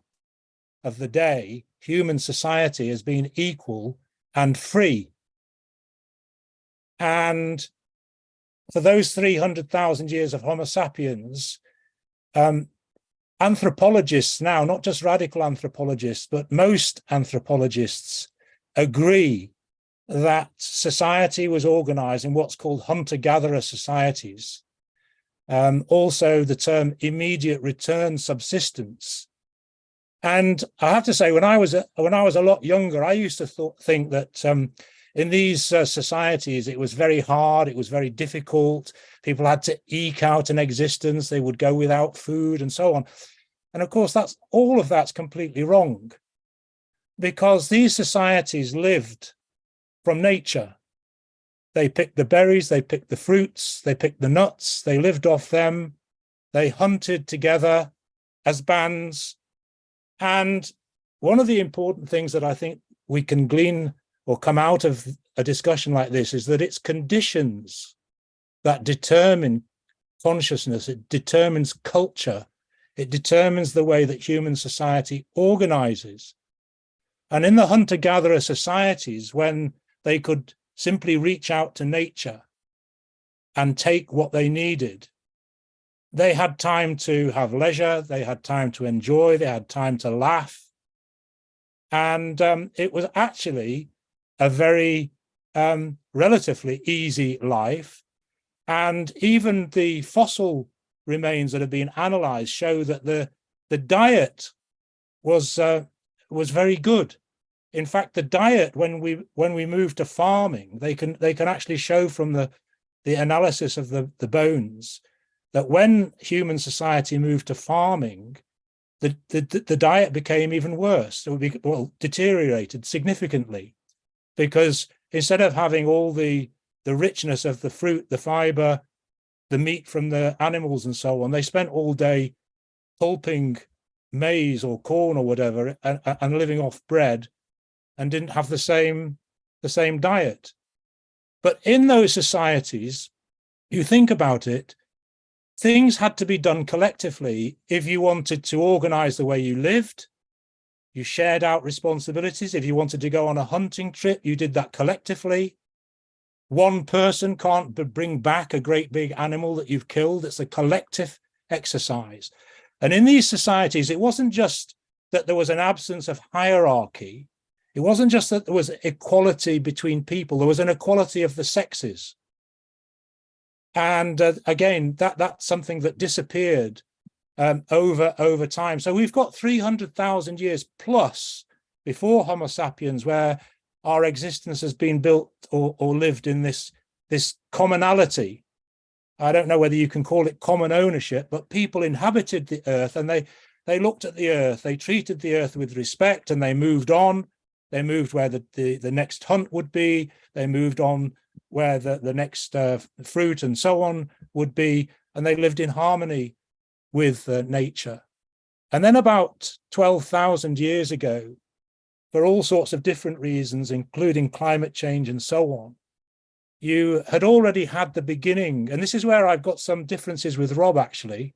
of the day, human society has been equal and free. And for those 300,000 years of Homo sapiens, anthropologists now, not just radical anthropologists, but most anthropologists agree that society was organized in what's called hunter-gatherer societies. Also the term immediate return subsistence. And I have to say, when I was a lot younger, I used to think that in these societies, it was very hard, it was very difficult. People had to eke out an existence, they would go without food and so on. And of course, all of that's completely wrong, because these societies lived from nature. They picked the berries, they picked the fruits, they picked the nuts, they lived off them, they hunted together as bands. And one of the important things that I think we can glean or come out of a discussion like this is that it's conditions that determine consciousness, it determines culture, it determines the way that human society organizes. And in the hunter-gatherer societies, when they could simply reach out to nature and take what they needed, they had time to have leisure, they had time to enjoy, they had time to laugh. And it was actually a very relatively easy life. And even the fossil remains that have been analyzed show that the diet was very good. In fact, the diet, when we move to farming, they can actually show from the analysis of the bones that when human society moved to farming, the diet became even worse. It would be, well, deteriorated significantly, because instead of having all the richness of the fruit, the fiber, the meat from the animals and so on, they spent all day pulping maize or corn or whatever and living off bread, and didn't have the same diet. But in those societies, you think about it, things had to be done collectively. If you wanted to organize the way you lived, you shared out responsibilities. If you wanted to go on a hunting trip, you did that collectively. One person can't bring back a great big animal that you've killed. It's a collective exercise. And in these societies, it wasn't just that there was an absence of hierarchy. It wasn't just that there was equality between people. There was an equality of the sexes. And again, that's something that disappeared over time. So we've got 300,000 years plus before Homo sapiens, where our existence has been built or lived in this commonality. I don't know whether you can call it common ownership, but people inhabited the earth, and they looked at the earth, they treated the earth with respect, and they moved on. They moved where the next hunt would be. They moved on where the next fruit and so on would be, and they lived in harmony with nature. And then about 12,000 years ago, for all sorts of different reasons, including climate change and so on, you had already had the beginning, and this is where I've got some differences with Rob, actually.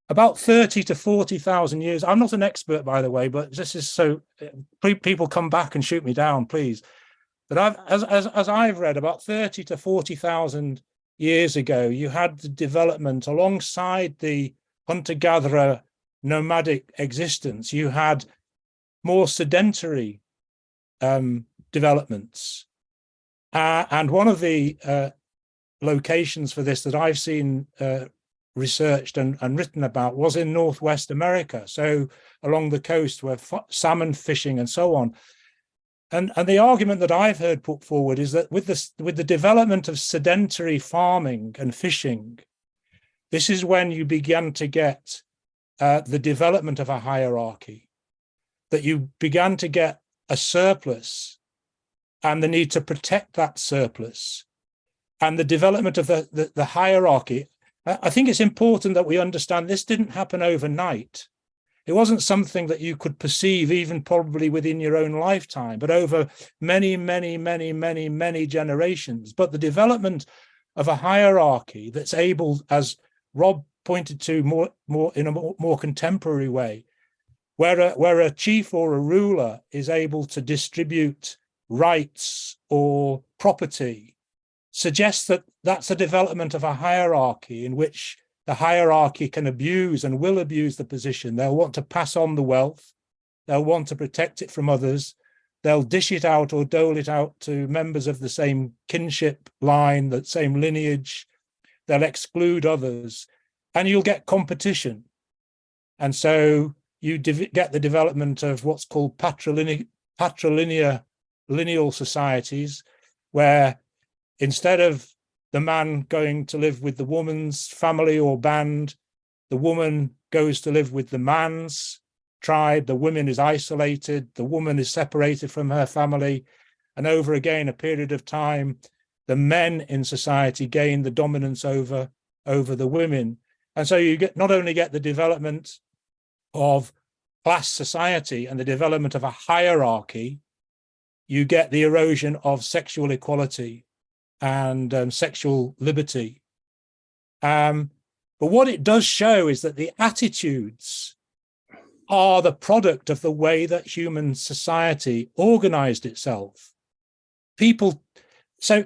About 30 to 40,000 years. I'm not an expert, by the way, but this is so people come back and shoot me down, please. But as I've read, about 30 to 40,000 years ago, you had the development alongside the hunter-gatherer nomadic existence. You had more sedentary developments. And one of the locations for this that I've seen researched and written about was in Northwest America, so along the coast where salmon fishing and so on. And the argument that I've heard put forward is that with the development of sedentary farming and fishing, this is when you began to get the development of a hierarchy, that you began to get a surplus and the need to protect that surplus, and the development of the hierarchy. I think it's important that we understand this didn't happen overnight. It wasn't something that you could perceive even probably within your own lifetime, but over many, many, many, many, many generations. But the development of a hierarchy that's able, as Rob pointed to more in a more contemporary way, where a chief or a ruler is able to distribute rights or property, suggests that that's a development of a hierarchy in which the hierarchy can abuse and will abuse the position. They'll want to pass on the wealth. They'll want to protect it from others. They'll dish it out or dole it out to members of the same kinship line, the same lineage. They'll exclude others, and you'll get competition. And so you get the development of what's called patrilineal societies, where instead of the man going to live with the woman's family or band, the woman goes to live with the man's tribe, the woman is isolated, the woman is separated from her family, and over again a period of time, the men in society gain the dominance over the women. And so you not only get the development of class society and the development of a hierarchy, you get the erosion of sexual equality and sexual liberty. But what it does show is that the attitudes are the product of the way that human society organized itself. So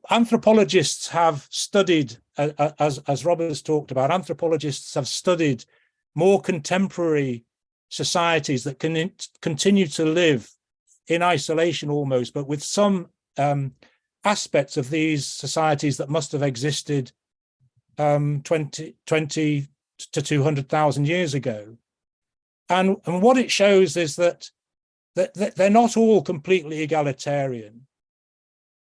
anthropologists have studied, as Robert has talked about, anthropologists have studied more contemporary societies that can continue to live in isolation almost, but with some aspects of these societies that must have existed 20 to 200,000 years ago. And what it shows is that they're not all completely egalitarian,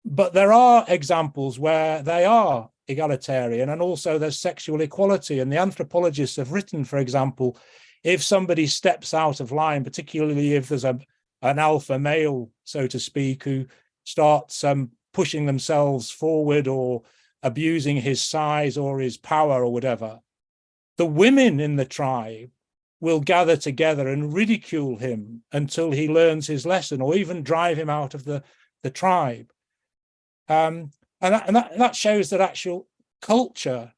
but there are examples where they are egalitarian, and also there's sexual equality. And the anthropologists have written, for example, if somebody steps out of line, particularly if there's an alpha male, so to speak, who starts pushing themselves forward or abusing his size or his power or whatever, the women in the tribe will gather together and ridicule him until he learns his lesson, or even drive him out of the tribe. And that shows that actual culture,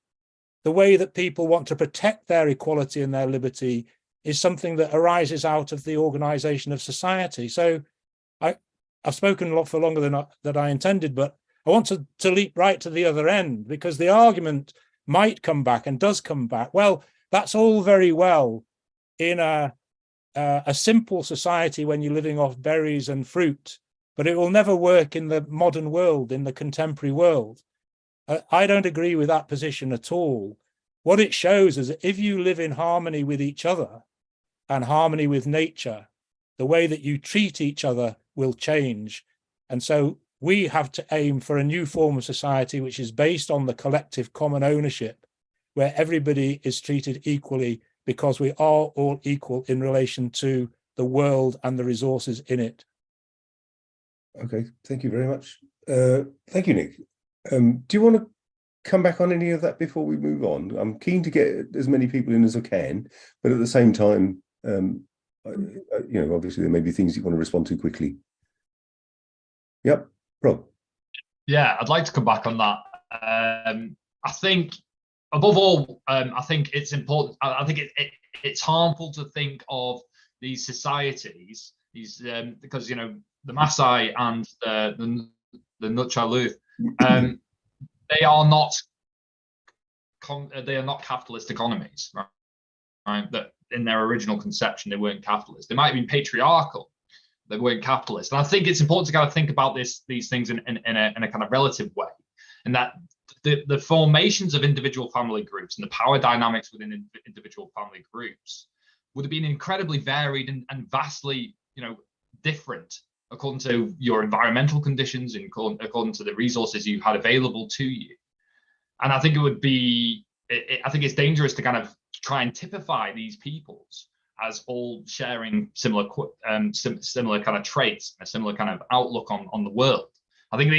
the way that people want to protect their equality and their liberty, is something that arises out of the organization of society. So I've spoken a lot for longer than I intended, but I want to leap right to the other end, because the argument might come back and does come back. Well, that's all very well in a simple society when you're living off berries and fruit, but it will never work in the modern world, in the contemporary world. I don't agree with that position at all. What it shows is that if you live in harmony with each other and harmony with nature, the way that you treat each other will change. And so we have to aim for a new form of society which is based on the collective common ownership, where everybody is treated equally because we are all equal in relation to the world and the resources in it.
Okay, thank you very much. Thank you, Nick. Do you want to come back on any of that before we move on? I'm keen to get as many people in as I can, but at the same time, obviously there may be things you want to respond to quickly. Yep, Rob.
Yeah, I'd like to come back on that. I think, above all, I think it's important. I think it's harmful to think of these societies, because the Maasai and the Nutchaluf, they are not capitalist economies, right? That in their original conception they weren't capitalist. They might have been patriarchal, they weren't capitalist. And I think it's important to kind of think about these things in a kind of relative way, and that the formations of individual family groups and the power dynamics within individual family groups would have been incredibly varied and vastly, different according to your environmental conditions and according to the resources you had available to you. And I think I think it's dangerous to kind of try and typify these peoples as all sharing similar kind of traits, a similar kind of outlook on the world. I think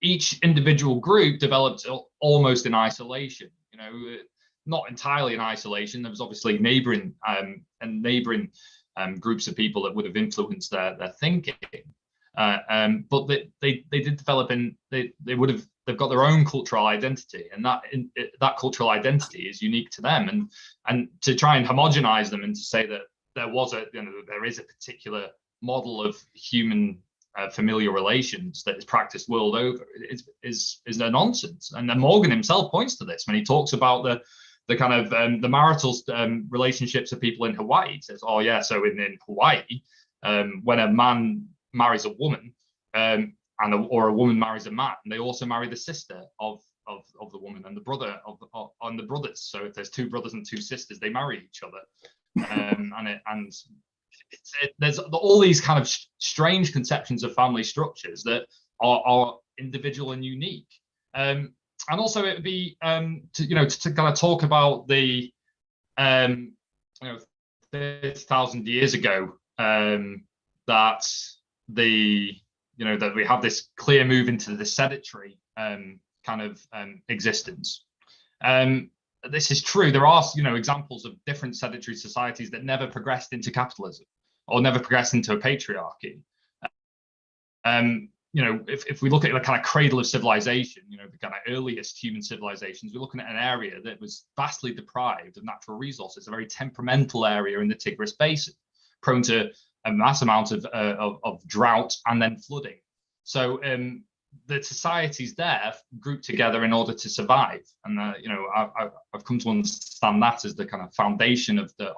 each individual group developed almost in isolation. not entirely in isolation. There was obviously neighboring groups of people that would have influenced their thinking. But they did develop, and they've got their own cultural identity, and that cultural identity is unique to them. And to try and homogenize them and to say that there is a particular model of human familial relations that is practiced world over is a nonsense. And then Morgan himself points to this when he talks about the kind of the marital relationships of people in Hawaii. He says, oh yeah, so in Hawaii, when a man marries a woman, or a woman marries a man, they also marry the sister of the woman and the brother on the brothers. So if there's two brothers and two sisters, they marry each other. There's all these kind of strange conceptions of family structures that are individual and unique. And also it would be to kind of talk about the 30,000 years ago, that we have this clear move into the sedentary kind of existence. This is true. There are examples of different sedentary societies that never progressed into capitalism or never progressed into a patriarchy. If we look at the kind of cradle of civilization, the kind of earliest human civilizations, we're looking at an area that was vastly deprived of natural resources, a very temperamental area in the Tigris Basin, prone to a mass amount of drought and then flooding. So the societies there grouped together in order to survive, and I've come to understand that as the kind of foundation of the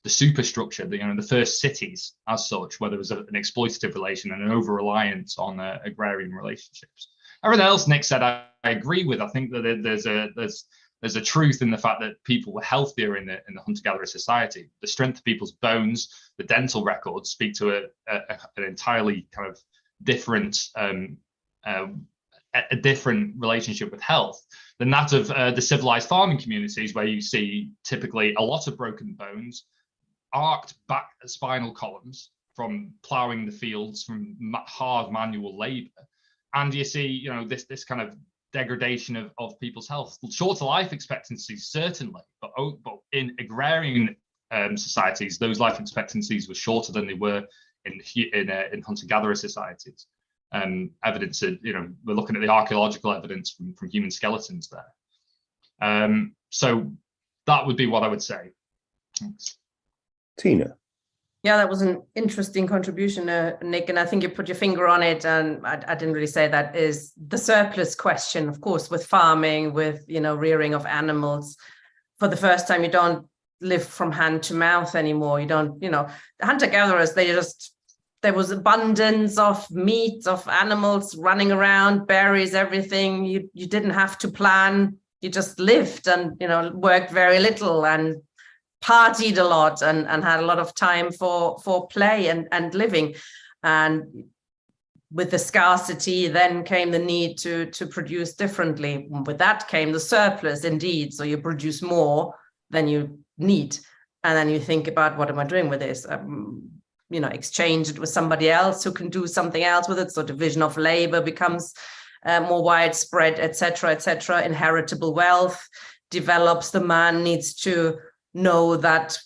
superstructure, the first cities as such, where there was an exploitative relation and an over-reliance on agrarian relationships. Everything else Nick said, I agree with. I think that there's a truth in the fact that people were healthier in the hunter-gatherer society. The strength of people's bones, the dental records speak to an entirely kind of different a different relationship with health than that of the civilized farming communities, where you see typically a lot of broken bones, arced back spinal columns from ploughing the fields, from hard manual labor, and you see this kind of degradation of people's health. Shorter life expectancies certainly, but in agrarian societies, those life expectancies were shorter than they were in hunter-gatherer societies. Evidence that we're looking at the archaeological evidence from human skeletons there. So that would be what I would say. Thanks.
Tina.
Yeah, that was an interesting contribution, Nick, and I think you put your finger on it, and I didn't really say that, is the surplus question. Of course, with farming, with rearing of animals, for the first time you don't live from hand to mouth anymore. You don't, the hunter-gatherers, there was abundance of meat, of animals running around, berries, everything. You didn't have to plan. You just lived and, worked very little and partied a lot and had a lot of time for play and living. And with the scarcity, then came the need to produce differently. With that came the surplus, indeed. So you produce more than you need. And then you think about, what am I doing with this? Exchange it with somebody else who can do something else with it. So division of labor becomes more widespread, etc., etc. Inheritable wealth develops. The man needs to know that,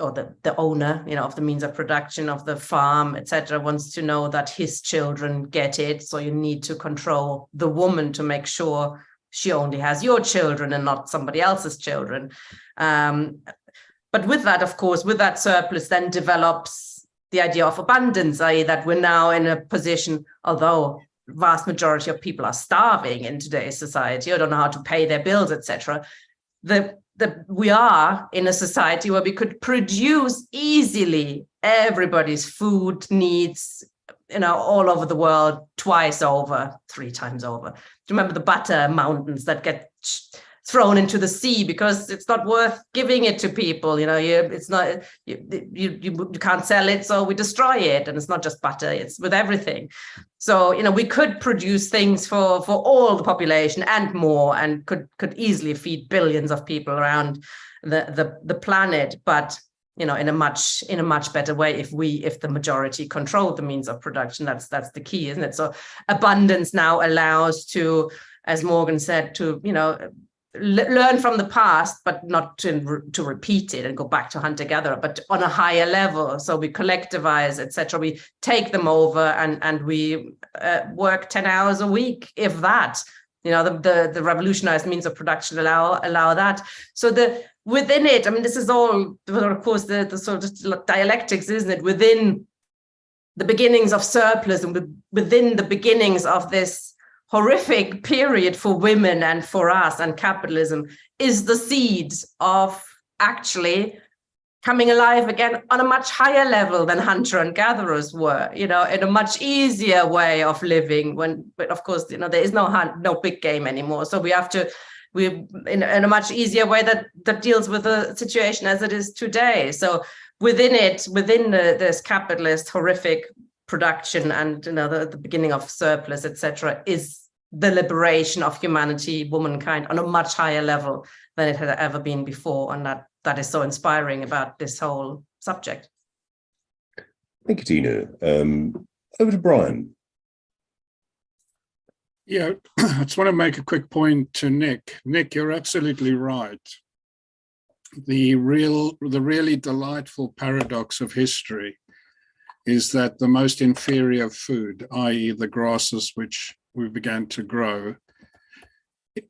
or the owner, of the means of production of the farm, etc., wants to know that his children get it. So you need to control the woman to make sure she only has your children and not somebody else's children. But with that, of course, with that surplus then develops the idea of abundance, i.e. that we're now in a position, although vast majority of people are starving in today's society or don't know how to pay their bills, etc., we are in a society where we could produce easily everybody's food needs, all over the world, twice over, 3 times over. Do you remember the butter mountains that get thrown into the sea because it's not worth giving it to people? It's not, you can't sell it, so we destroy it. And it's not just butter, it's with everything. So we could produce things for all the population and more, and could easily feed billions of people around the planet, but in a much better way if the majority control the means of production. That's the key, isn't it? So abundance now allows to, as Morgan said, to learn from the past, but not to repeat it and go back to hunter-gatherer, but on a higher level. So we collectivize, etc. We take them over, and we work 10 hours a week, if that. You know, the revolutionized means of production allow that. So within it, I mean, this is all, of course, the sort of dialectics, isn't it? Within the beginnings of surplus and within the beginnings of this horrific period for women and for us and capitalism is the seed of actually coming alive again on a much higher level than hunter and gatherers were, you know, in a much easier way of living, but of course, you know, there is no big game anymore. So we have to, in a much easier way that deals with the situation as it is today. So within this capitalist horrific production and, you know, the beginning of surplus, etc., is the liberation of humanity, womankind, on a much higher level than it had ever been before, and that is so inspiring about this whole subject.
Thank you, Tina. Over to Brian.
Yeah, I just want to make a quick point to Nick. Nick, you're absolutely right. The really delightful paradox of history is that the most inferior food, i.e. the grasses which we began to grow,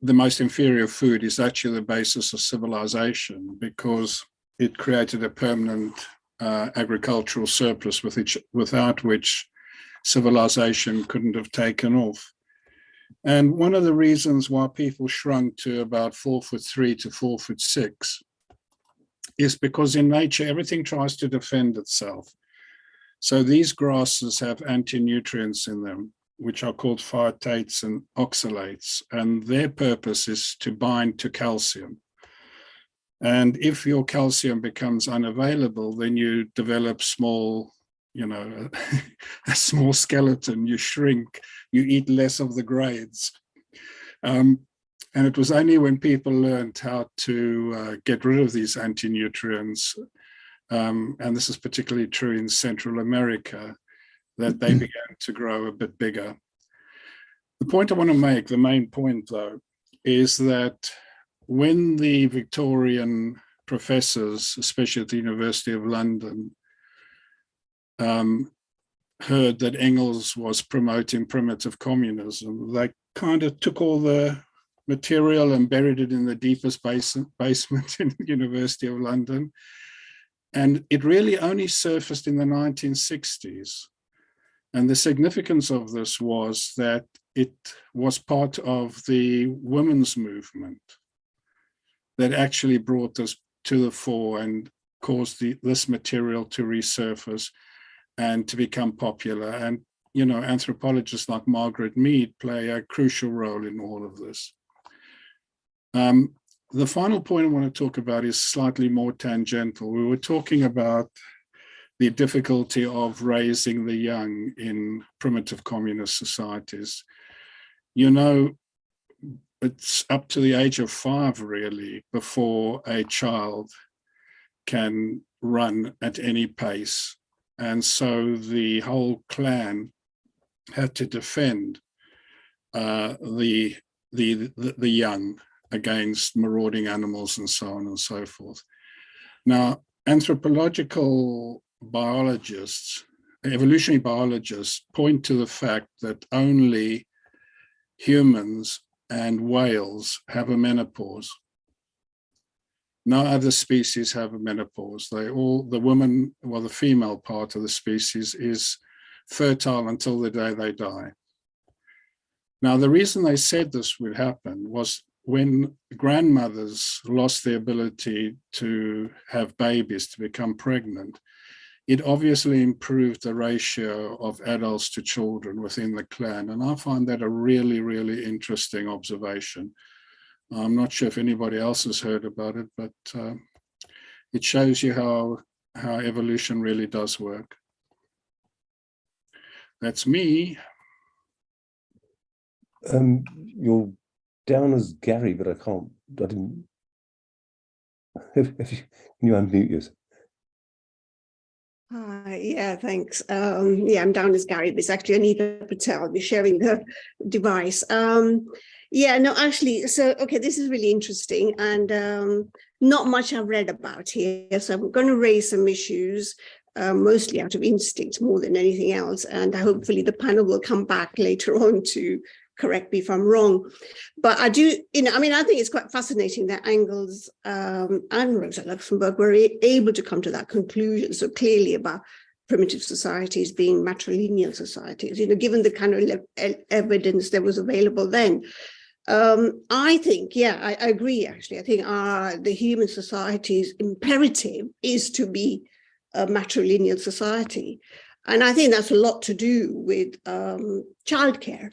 the most inferior food is actually the basis of civilization, because it created a permanent agricultural surplus without which civilization couldn't have taken off. And one of the reasons why people shrunk to about 4'3" to 4'6" is because in nature, everything tries to defend itself. So these grasses have anti-nutrients in them, which are called phytates and oxalates, and their purpose is to bind to calcium. And if your calcium becomes unavailable, then you develop small, you know, a small skeleton, you shrink, you eat less of the grades. And it was only when people learned how to get rid of these anti-nutrients, and this is particularly true in Central America, that they began to grow a bit bigger. The point I want to make, the main point though, is that when the Victorian professors, especially at the University of London, heard that Engels was promoting primitive communism, they kind of took all the material and buried it in the deepest basement in the University of London. And it really only surfaced in the 1960s. And the significance of this was that it was part of the women's movement that actually brought this to the fore and caused this material to resurface and to become popular. And, you know, anthropologists like Margaret Mead play a crucial role in all of this. The final point I want to talk about is slightly more tangential. We were talking about the difficulty of raising the young in primitive communist societies. You know, it's up to the age of 5, really, before a child can run at any pace. And so the whole clan had to defend the young against marauding animals and so on and so forth. Now, anthropological biologists, evolutionary biologists, point to the fact that only humans and whales have a menopause. No other species have a menopause. The woman, well, the female part of the species is fertile until the day they die. Now, the reason they said this would happen was when grandmothers lost the ability to have babies, to become pregnant, it obviously improved the ratio of adults to children within the clan. And I find that a really, really interesting observation. I'm not sure if anybody else has heard about it, but it shows you how evolution really does work. That's me.
You're down as Gary, but I didn't. Can you unmute yourself?
Yeah, thanks. Yeah, I'm down as Gary, but it's actually Anita Patel. I'll be sharing the device. Yeah, no, actually, so, okay, this is really interesting, and not much I've read about here. So I'm going to raise some issues, mostly out of instinct more than anything else. And hopefully the panel will come back later on to correct me if I'm wrong. But I do, I mean, I think it's quite fascinating that Engels and Rosa Luxemburg were able to come to that conclusion so clearly about primitive societies being matrilineal societies, given the kind of evidence that was available then. I think, yeah, I agree, actually. I think the human society's imperative is to be a matrilineal society. And I think that's a lot to do with childcare.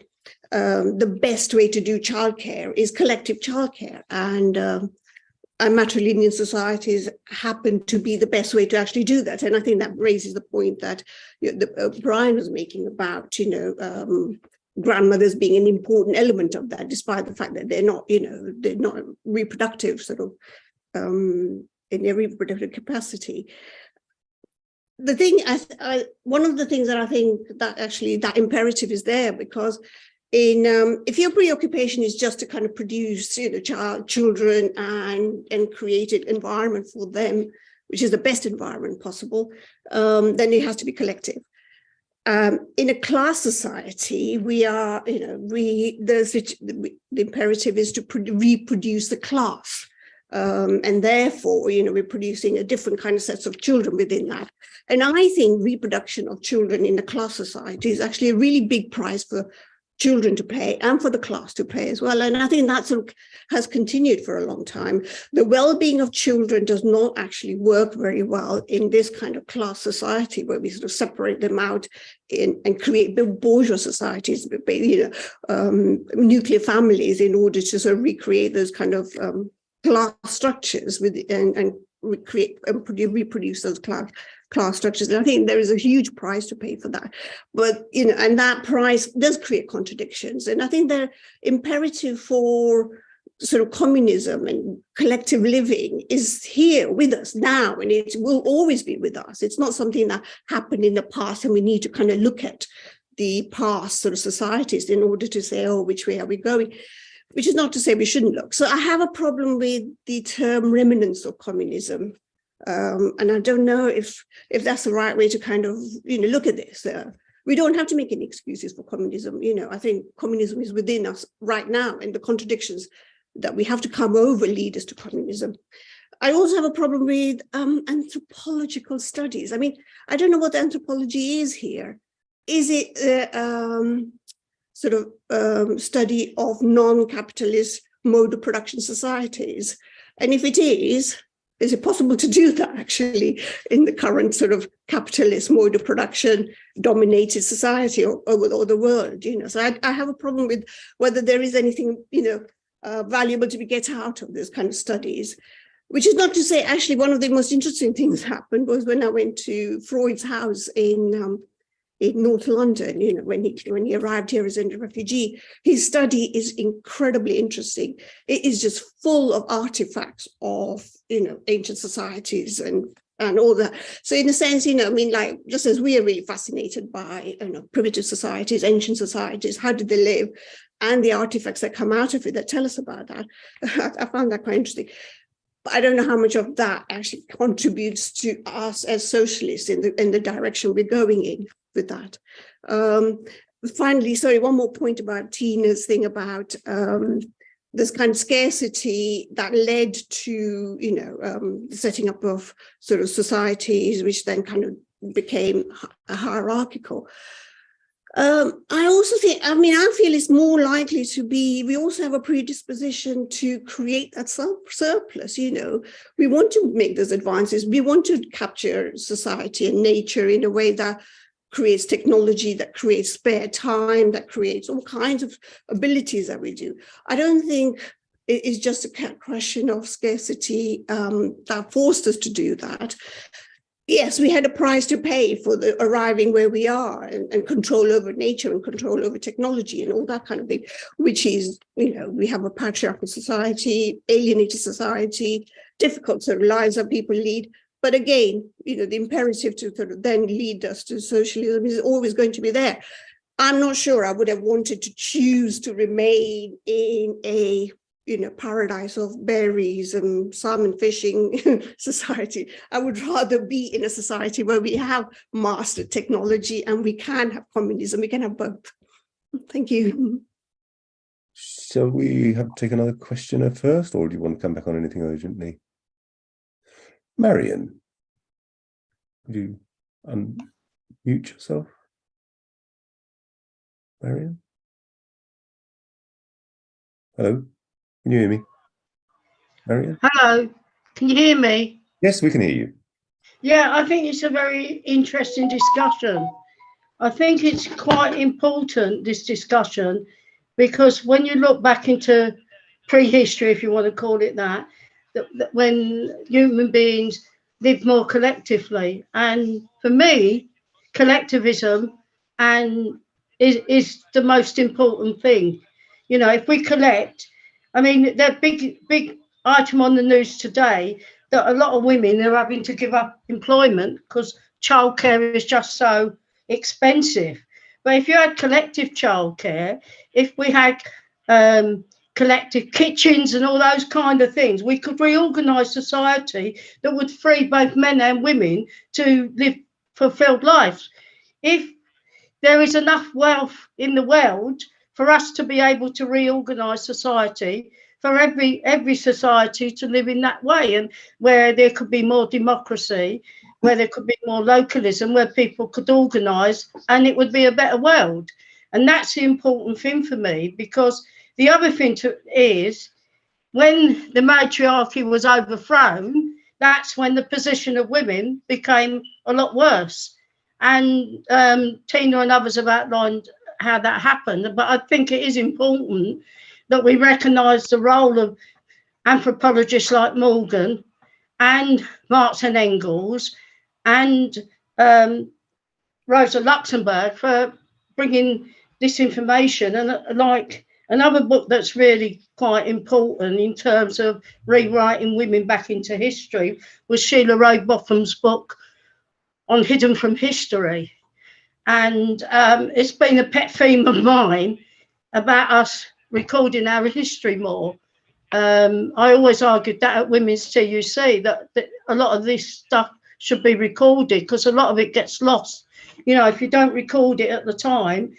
The best way to do childcare is collective childcare. And matrilineal societies happen to be the best way to actually do that. And I think that raises the point that Brian was making about, grandmothers being an important element of that, despite the fact that they're not reproductive sort of in their reproductive capacity. The thing, one of the things that I think that actually that imperative is there, because if your preoccupation is just to kind of produce children and create an environment for them, which is the best environment possible, then it has to be collective. In a class society, the imperative is to reproduce the class. And therefore, we're producing a different kind of sets of children within that. And I think reproduction of children in a class society is actually a really big prize for children to pay and for the class to pay as well. And I think that sort of has continued for a long time. The well-being of children does not actually work very well in this kind of class society where we sort of separate them out and create bourgeois societies, nuclear families, in order to sort of recreate those kind of class structures and recreate and reproduce those class structures. And I think there is a huge price to pay for that. But, and that price does create contradictions. And I think the imperative for sort of communism and collective living is here with us now, and it will always be with us. It's not something that happened in the past, and we need to kind of look at the past sort of societies in order to say, oh, which way are we going? Which is not to say we shouldn't look. So I have a problem with the term remnants of communism. And I don't know if that's the right way to kind of, look at this. We don't have to make any excuses for communism. I think communism is within us right now, and the contradictions that we have to come over lead us to communism. I also have a problem with anthropological studies. I mean, I don't know what anthropology is here. Is it sort of study of non-capitalist mode of production societies? And if it is it possible to do that actually in the current sort of capitalist mode of production dominated society or the world? So I have a problem with whether there is anything, valuable to be get out of this kind of studies, which is not to say actually one of the most interesting things happened was when I went to Freud's house in North London, when he arrived here as a refugee. His study is incredibly interesting. It is just full of artifacts of, ancient societies and all that. So in a sense, just as we are really fascinated by, primitive societies, ancient societies, how did they live, and the artifacts that come out of it that tell us about that, I found that quite interesting. But I don't know how much of that actually contributes to us as socialists in the direction we're going in with that. Finally, sorry, one more point about Tina's thing about this kind of scarcity that led to, the setting up of sort of societies, which then kind of became hierarchical. I also think, I feel it's more likely to be, we also have a predisposition to create that surplus, we want to make those advances. We want to capture society and nature in a way that creates technology, that creates spare time, that creates all kinds of abilities that we do. I don't think it is just a question of scarcity that forced us to do that. Yes, we had a price to pay for the arriving where we are and control over nature and control over technology and all that kind of thing, which is, we have a patriarchal society, alienated society, difficult sort of lives that people lead. But again, the imperative to sort of then lead us to socialism is always going to be there. I'm not sure I would have wanted to choose to remain in a paradise of berries and salmon fishing society. I would rather be in a society where we have mastered technology and we can have communism. We can have both. Thank you.
Shall we take another questioner first, or do you want to come back on anything urgently? Marion, would you unmute yourself? Marion? Hello? Can you hear me? Marion?
Hello, can you hear me?
Yes, we can hear you.
Yeah, I think it's a very interesting discussion. I think it's quite important, this discussion, because when you look back into prehistory, if you want to call it that when human beings lived more collectively, and for me, collectivism is the most important thing. You know, if we collect, I mean, the big item on the news today that a lot of women are having to give up employment because childcare is just so expensive. But if you had collective childcare, if we had collective kitchens and all those kind of things, we could reorganise society that would free both men and women to live fulfilled lives. If there is enough wealth in the world for us to be able to reorganise society, for every society to live in that way, and where there could be more democracy, where there could be more localism, where people could organise, and it would be a better world. And that's the important thing for me, because the other thing is when the matriarchy was overthrown, that's when the position of women became a lot worse. And Tina and others have outlined how that happened. But I think it is important that we recognise the role of anthropologists like Morgan and Marx and Engels and Rosa Luxemburg for bringing this information. And like another book that's really quite important in terms of rewriting women back into history was Sheila Rowbotham's book on Hidden from History. And it's been a pet theme of mine about us recording our history more. I always argued that at Women's TUC that a lot of this stuff should be recorded, because a lot of it gets lost. You know, if you don't record it at the time,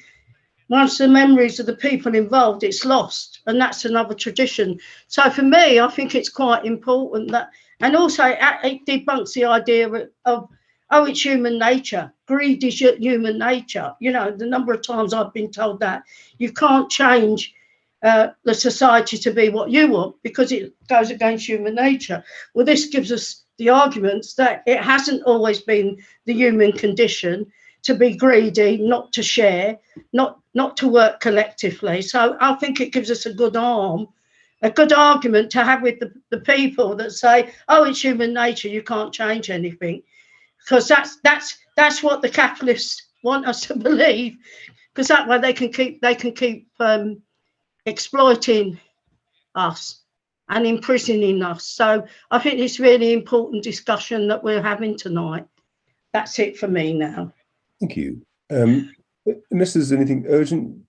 once the memories of the people involved, it's lost, and that's another tradition. So for me, I think it's quite important that, and also it debunks the idea of, oh, it's human nature. Greed is human nature. You know, the number of times I've been told that you can't change the society to be what you want because it goes against human nature. Well, this gives us the arguments that it hasn't always been the human condition to be greedy, not to share, not to work collectively. So I think it gives us a good argument to have with the people that say, oh, it's human nature, you can't change anything. Because that's what the capitalists want us to believe, because that way they can keep exploiting us and imprisoning us. So I think it's really important discussion that we're having tonight. That's it for me now.
Thank you. Unless there's anything urgent.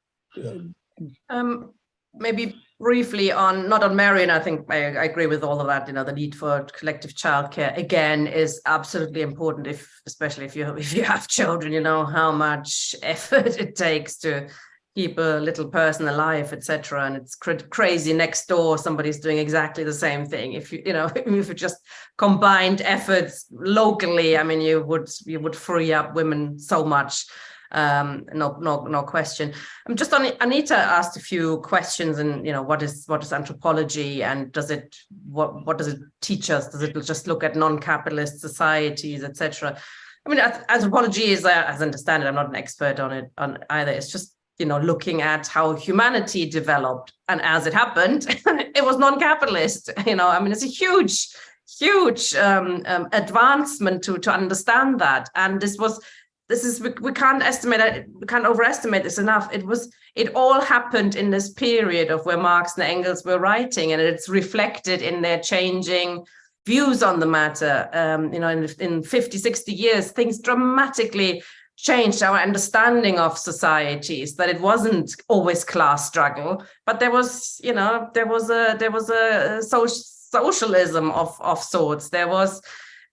Maybe briefly not on Marion, I think I agree with all of that. You know, the need for collective childcare again is absolutely important, especially if you have children. You know how much effort it takes to keep a little person alive, etc. And it's crazy next door somebody's doing exactly the same thing. If you just combined efforts locally, I mean, you would free up women so much. No question. I'm just on. Anita asked a few questions, and what is anthropology, and what does it teach us? Does it just look at non-capitalist societies, etc.? I mean, anthropology is, as I understand it, I'm not an expert on it either. It's just looking at how humanity developed, and as it happened, it was non-capitalist. I mean, it's a huge advancement to understand that, and we can't overestimate this enough. It all happened in this period of where Marx and Engels were writing, and it's reflected in their changing views on the matter. In 50, 60 years, things dramatically changed our understanding of societies, that it wasn't always class struggle, but there was, you know, there was a socialism of sorts. There was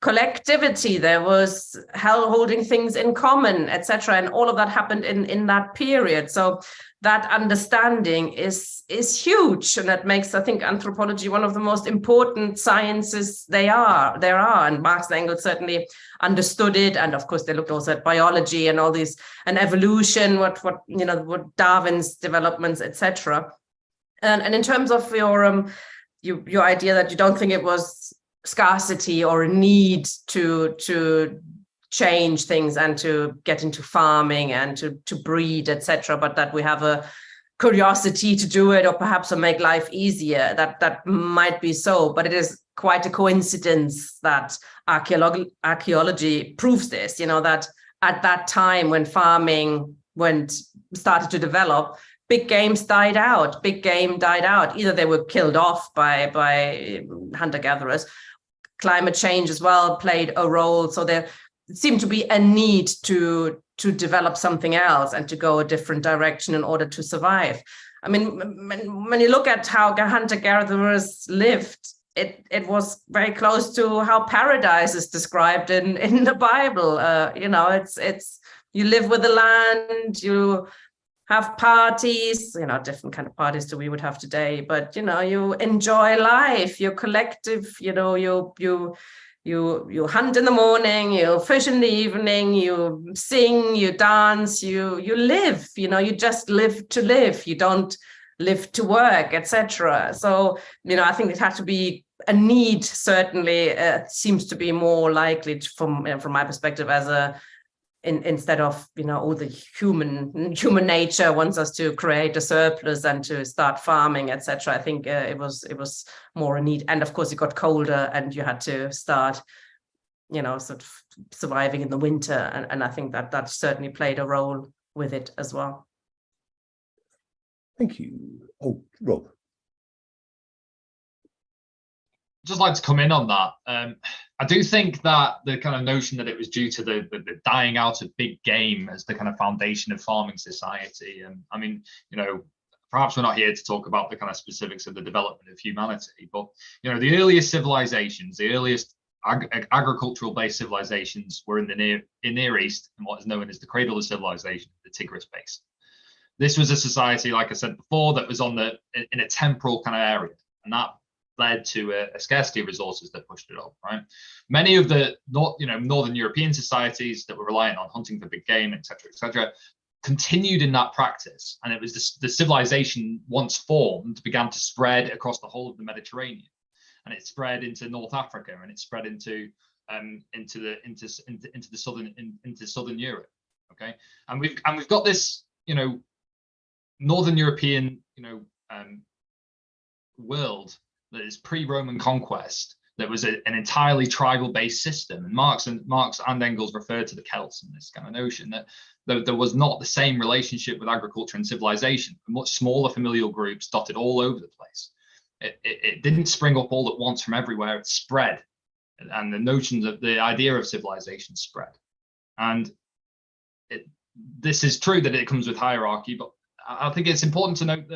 collectivity, there was holding things in common, etc. And all of that happened in that period. So that understanding is huge, and that makes, I think, anthropology one of the most important sciences there are. And Marx and Engels certainly understood it, and of course they looked also at biology and all these, and evolution, what Darwin's developments, etc. And in terms of your idea that you don't think it was scarcity or a need to change things and to get into farming and to breed, etc., but that we have a curiosity to do it, or perhaps to make life easier, that might be so, but it is quite a coincidence that archaeology proves this, you know, that at that time when farming started to develop, big game died out. Either they were killed off by hunter-gatherers. Climate change as well played a role. So there seemed to be a need to develop something else and to go a different direction in order to survive. I mean, when you look at how hunter-gatherers lived, it was very close to how paradise is described in the Bible. You know, it's you live with the land, you have parties, you know, different kind of parties that we would have today, but, you know, you enjoy life, you're collective, you know, you hunt in the morning, you fish in the evening, you sing, you dance, you live, you know, you just live to live, you don't live to work, etc. So, you know, I think it had to be a need, certainly seems to be more likely from my perspective as a, instead of, you know, all the human nature wants us to create a surplus and to start farming, etc. I think it was more a need. And of course it got colder and you had to start, you know, sort of surviving in the winter. And I think that certainly played a role with it as well.
Thank you. Oh, Rob.
Just like to come in on that. I do think that the kind of notion that it was due to the dying out of big game as the kind of foundation of farming society. And I mean, you know, perhaps we're not here to talk about the kind of specifics of the development of humanity, but, you know, the earliest civilizations, the earliest agricultural-based civilizations were in the Near East, and what is known as the cradle of civilization, the Tigris Basin. This was a society, like I said before, that was in a temporal kind of area, and that led to a scarcity of resources that pushed it up, right? Many of the Northern European societies that were reliant on hunting for big game, etc., continued in that practice, and it was the civilization once formed began to spread across the whole of the Mediterranean, and it spread into North Africa, and it spread into southern Europe. Okay, and we've got this, you know, Northern European, you know, world that is pre-Roman conquest, that was an entirely tribal-based system. And Marx and Engels referred to the Celts in this kind of notion that there was not the same relationship with agriculture and civilization. Much smaller familial groups dotted all over the place. It didn't spring up all at once from everywhere. It spread, and the idea of civilization spread. And this is true that it comes with hierarchy, but I think it's important to note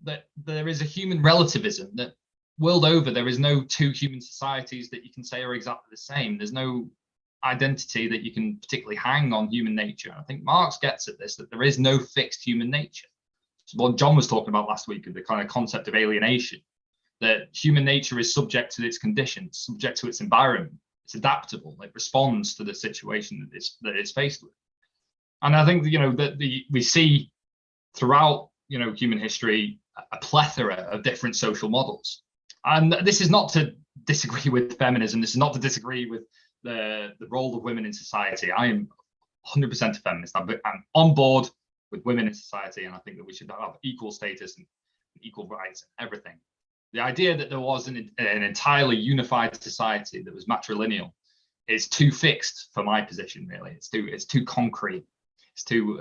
that there is a human relativism, that world over, there is no two human societies that you can say are exactly the same. There's no identity that you can particularly hang on human nature. I think Marx gets at this, that there is no fixed human nature. So what John was talking about last week, the kind of concept of alienation, that human nature is subject to its conditions, subject to its environment. It's adaptable. It responds to the situation that it's faced with. And I think, you know, that we see throughout, you know, human history a plethora of different social models. And this is not to disagree with feminism. This is not to disagree with the role of women in society. I am 100% a feminist. I'm on board with women in society, and I think that we should have equal status and equal rights and everything. The idea that there was an entirely unified society that was matrilineal is too fixed for my position. Really, it's too concrete. It's too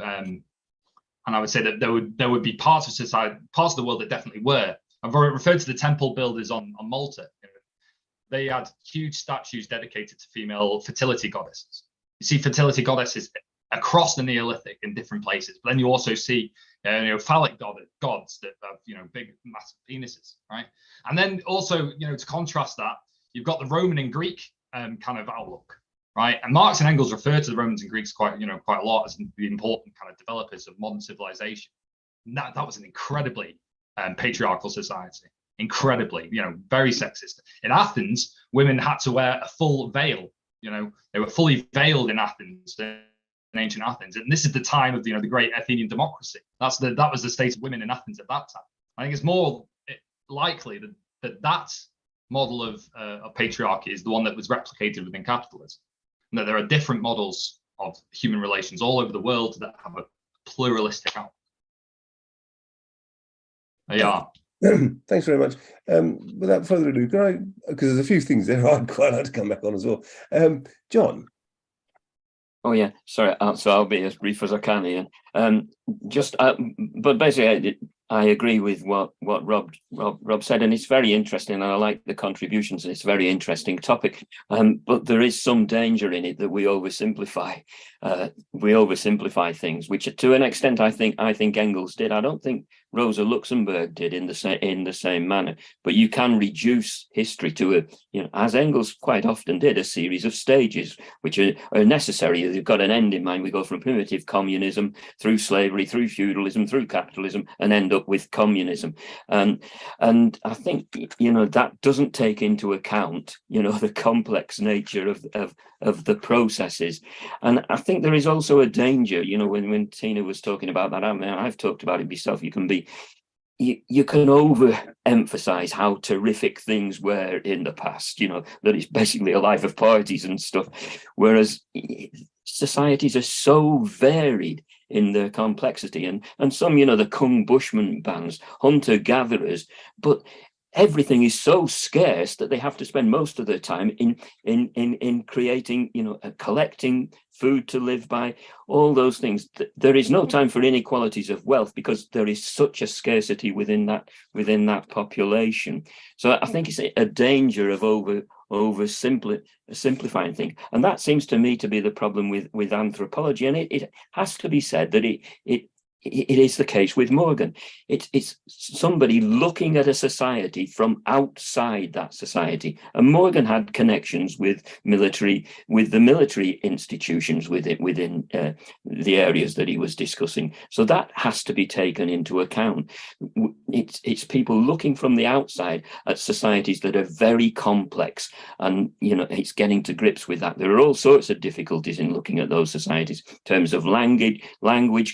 and I would say that there would be parts of society, parts of the world that definitely were. I've already referred to the temple builders on Malta. They had huge statues dedicated to female fertility goddesses. You see fertility goddesses across the Neolithic in different places. But then you also see phallic gods that have big, massive penises, right? And then also, to contrast that, you've got the Roman and Greek kind of outlook, right? And Marx and Engels refer to the Romans and Greeks quite a lot as the important kind of developers of modern civilization. And that was an incredibly patriarchal society, incredibly, very sexist. In Athens, women had to wear a full veil. They were fully veiled in Athens. In ancient Athens, and this is the time of the great Athenian democracy. That was the state of women in Athens at that time. I think it's more likely that model of patriarchy is the one that was replicated within capitalism, and that there are different models of human relations all over the world that have a pluralistic outlook. Yeah.
Thanks very much. Without further ado, can I, because there's a few things there I'd quite like to come back on as well. John.
Oh yeah, sorry. So I'll be as brief as I can, Ian. But basically, I agree with what Rob said, and it's very interesting. And I like the contributions. It's a very interesting topic. But there is some danger in it that we oversimplify. We oversimplify things, which to an extent I think Engels did. I don't think Rosa Luxemburg did in the same manner. But you can reduce history to as Engels quite often did, a series of stages which are necessary. You've got an end in mind. We go from primitive communism through slavery, through feudalism, through capitalism, and end up with communism. And I think that doesn't take into account the complex nature of the processes. And I think there is also a danger, when Tina was talking about that. I mean, I've talked about it myself. You can overemphasize how terrific things were in the past, that it's basically a life of parties and stuff, whereas societies are so varied in their complexity, and some, the Kung Bushman bands, hunter-gatherers, but everything is so scarce that they have to spend most of their time in creating, collecting food to live by, all those things. There is no time for inequalities of wealth because there is such a scarcity within that population. So I think it's a danger of simplifying things, and that seems to me to be the problem with anthropology. And it has to be said that it is the case with Morgan. It's somebody looking at a society from outside that society. And Morgan had connections with the military institutions within the areas that he was discussing. So that has to be taken into account. It's people looking from the outside at societies that are very complex, and it's getting to grips with that. There are all sorts of difficulties in looking at those societies in terms of language,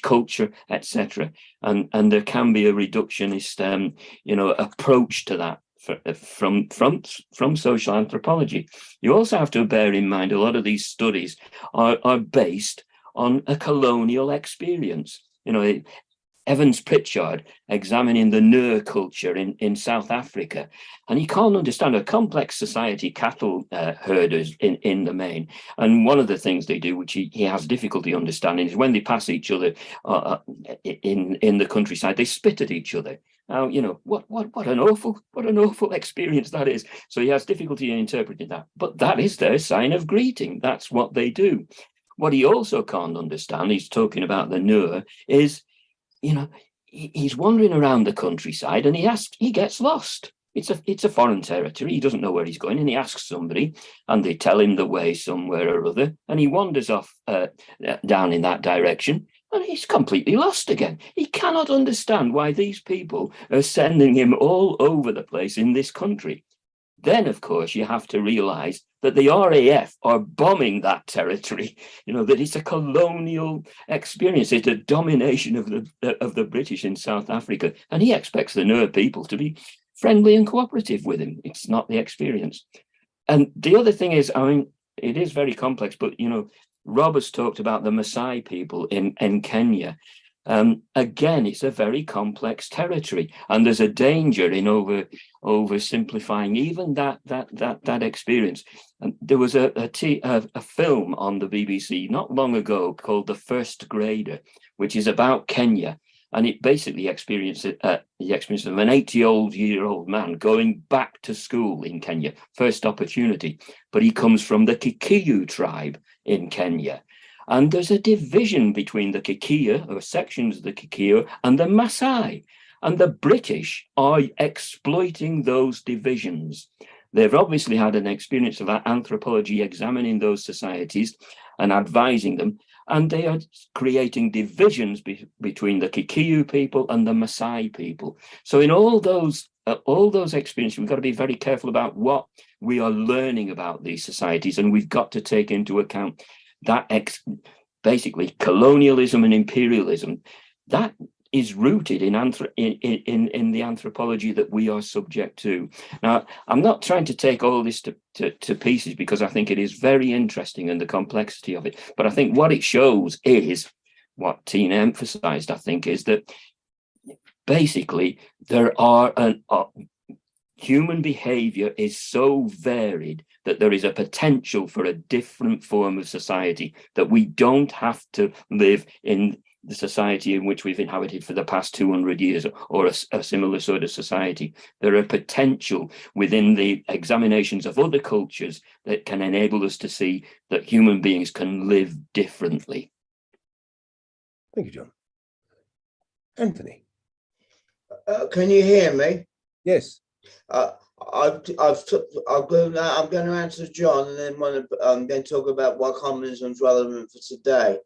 culture, etc. And there can be a reductionist, approach to that from social anthropology. You also have to bear in mind a lot of these studies are based on a colonial experience. Evans Pritchard examining the Nur culture in South Africa, and he can't understand a complex society, cattle herders in the main. And one of the things they do, which he has difficulty understanding, is when they pass each other in the countryside, they spit at each other. Now, what an awful experience that is. So he has difficulty in interpreting that, but that is their sign of greeting. That's what they do. What he also can't understand, he's talking about the Nur, is he's wandering around the countryside and he gets lost. It's a foreign territory. He doesn't know where he's going, and he asks somebody, and they tell him the way somewhere or other, and he wanders off down in that direction, and he's completely lost again. He cannot understand why these people are sending him all over the place in this country. Then, of course, you have to realize that the RAF are bombing that territory, that it's a colonial experience. It's a domination of the British in South Africa. And he expects the Nur people to be friendly and cooperative with him. It's not the experience. And the other thing is, it is very complex, but, Rob has talked about the Maasai people in Kenya. Again, it's a very complex territory, and there's a danger in oversimplifying even that experience. And there was a film on the BBC not long ago called The First Grader, which is about Kenya, and it basically the experience of an 80-year-old man going back to school in Kenya, first opportunity, but he comes from the Kikuyu tribe in Kenya. And there's a division between the Kikuyu, or sections of the Kikuyu, and the Maasai. And the British are exploiting those divisions. They've obviously had an experience of anthropology examining those societies and advising them, and they are creating divisions between the Kikuyu people and the Maasai people. So in all those experiences, we've got to be very careful about what we are learning about these societies, and we've got to take into account that basically colonialism and imperialism that is rooted in the anthropology that we are subject to. Now, I'm not trying to take all this to pieces, because I think it is very interesting and the complexity of it. But I think what it shows is what Tina emphasized, I think, is that basically there are human behavior is so varied that there is a potential for a different form of society, that we don't have to live in the society in which we've inhabited for the past 200 years, or a similar sort of society. There are potential within the examinations of other cultures that can enable us to see that human beings can live differently.
Thank you, John. Anthony.
Can you hear me?
Yes.
I'm going to answer John, and then I'm going to talk about why communism is relevant for today.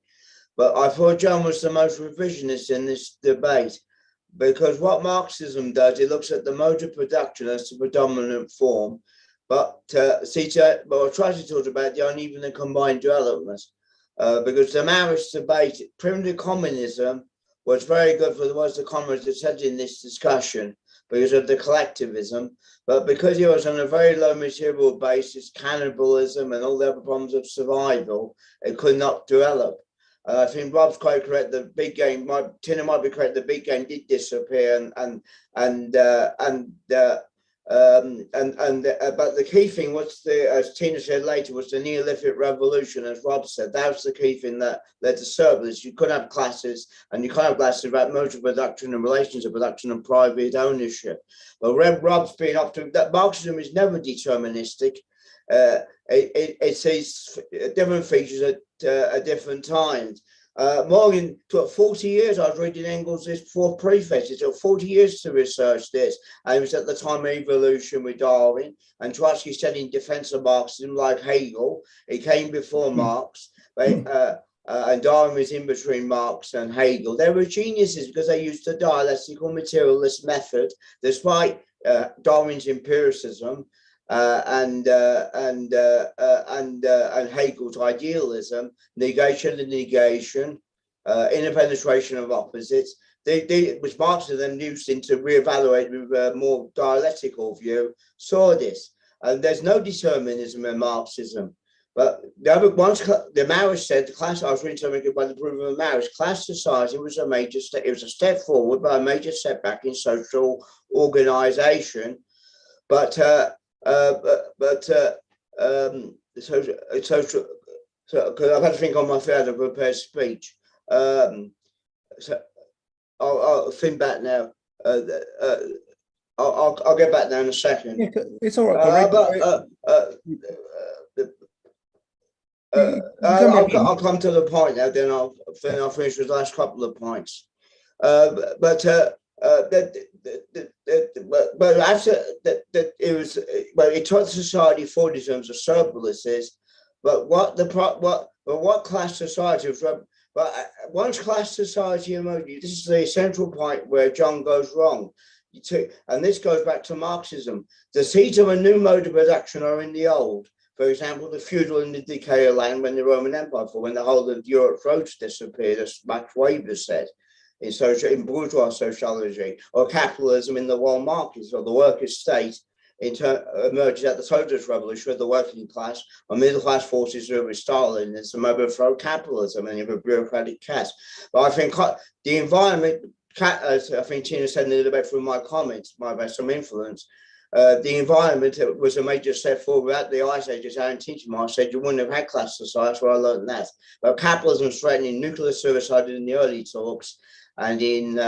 But I thought John was the most revisionist in this debate, because what Marxism does, it looks at the mode of production as the predominant form. But I try to talk about the uneven and combined development, because the Marx debate, primitive communism, was very good for the comrades that said in this discussion, because of the collectivism, but because it was on a very low material basis, cannibalism and all the other problems of survival, it could not develop. I think Rob's quite correct. The big game, Tina might be correct. The big game did disappear, but the key thing was, as Tina said later, was the Neolithic revolution. As Rob said, that was the key thing that led to surplus. You couldn't have classes, and you can't have classes about modes of production and relations of production and private ownership. But Rob's been up to that. Marxism is never deterministic. It sees different features at different times. Morgan took 40 years. I was reading Engels' fourth preface. It took 40 years to research this, and it was at the time of evolution with Darwin. And Trotsky said in defense of Marxism, like Hegel, it came before Marx. And Darwin was in between Marx and Hegel. They were geniuses because they used the dialectical materialist method, despite Darwin's empiricism. And Hegel's idealism, negation and negation, interpenetration of opposites. Which Marxism used to reevaluate with a more dialectical view, saw this. And there's no determinism in Marxism. But the Marx said, the class, I was reading something about the proof of Marx, class society was a major step, it was a step forward, but a major setback in social organization. But because I've had to think on my feet to prepare speech. So I'll think back now. I'll get back there in a second.
Yeah, it's all right.
I'll come to the point now. Then I'll finish with the last couple of points. But after that, it was it taught society 40 terms of surpluses. But what class society was? But once class society emerged, this is the central point where John goes wrong. And this goes back to Marxism. The seeds of a new mode of production are in the old. For example, the feudal and the decay of land when the Roman Empire fell, when the whole of Europe's roads disappeared, as Max Weber said, in bourgeois sociology, or capitalism in the world markets, or the worker state emerges at the socialist revolution with the working class or middle class forces with Stalin. It's a overthrow capitalism and you have a bureaucratic caste. But I think the environment, as I think Tina said a little bit through my comments, might have some influence. The environment was a major step forward. Without the Ice Age, as Aaron Tintermarsh said, you wouldn't have had class society, so I learned that. But capitalism was threatening nuclear suicide in the early talks, and in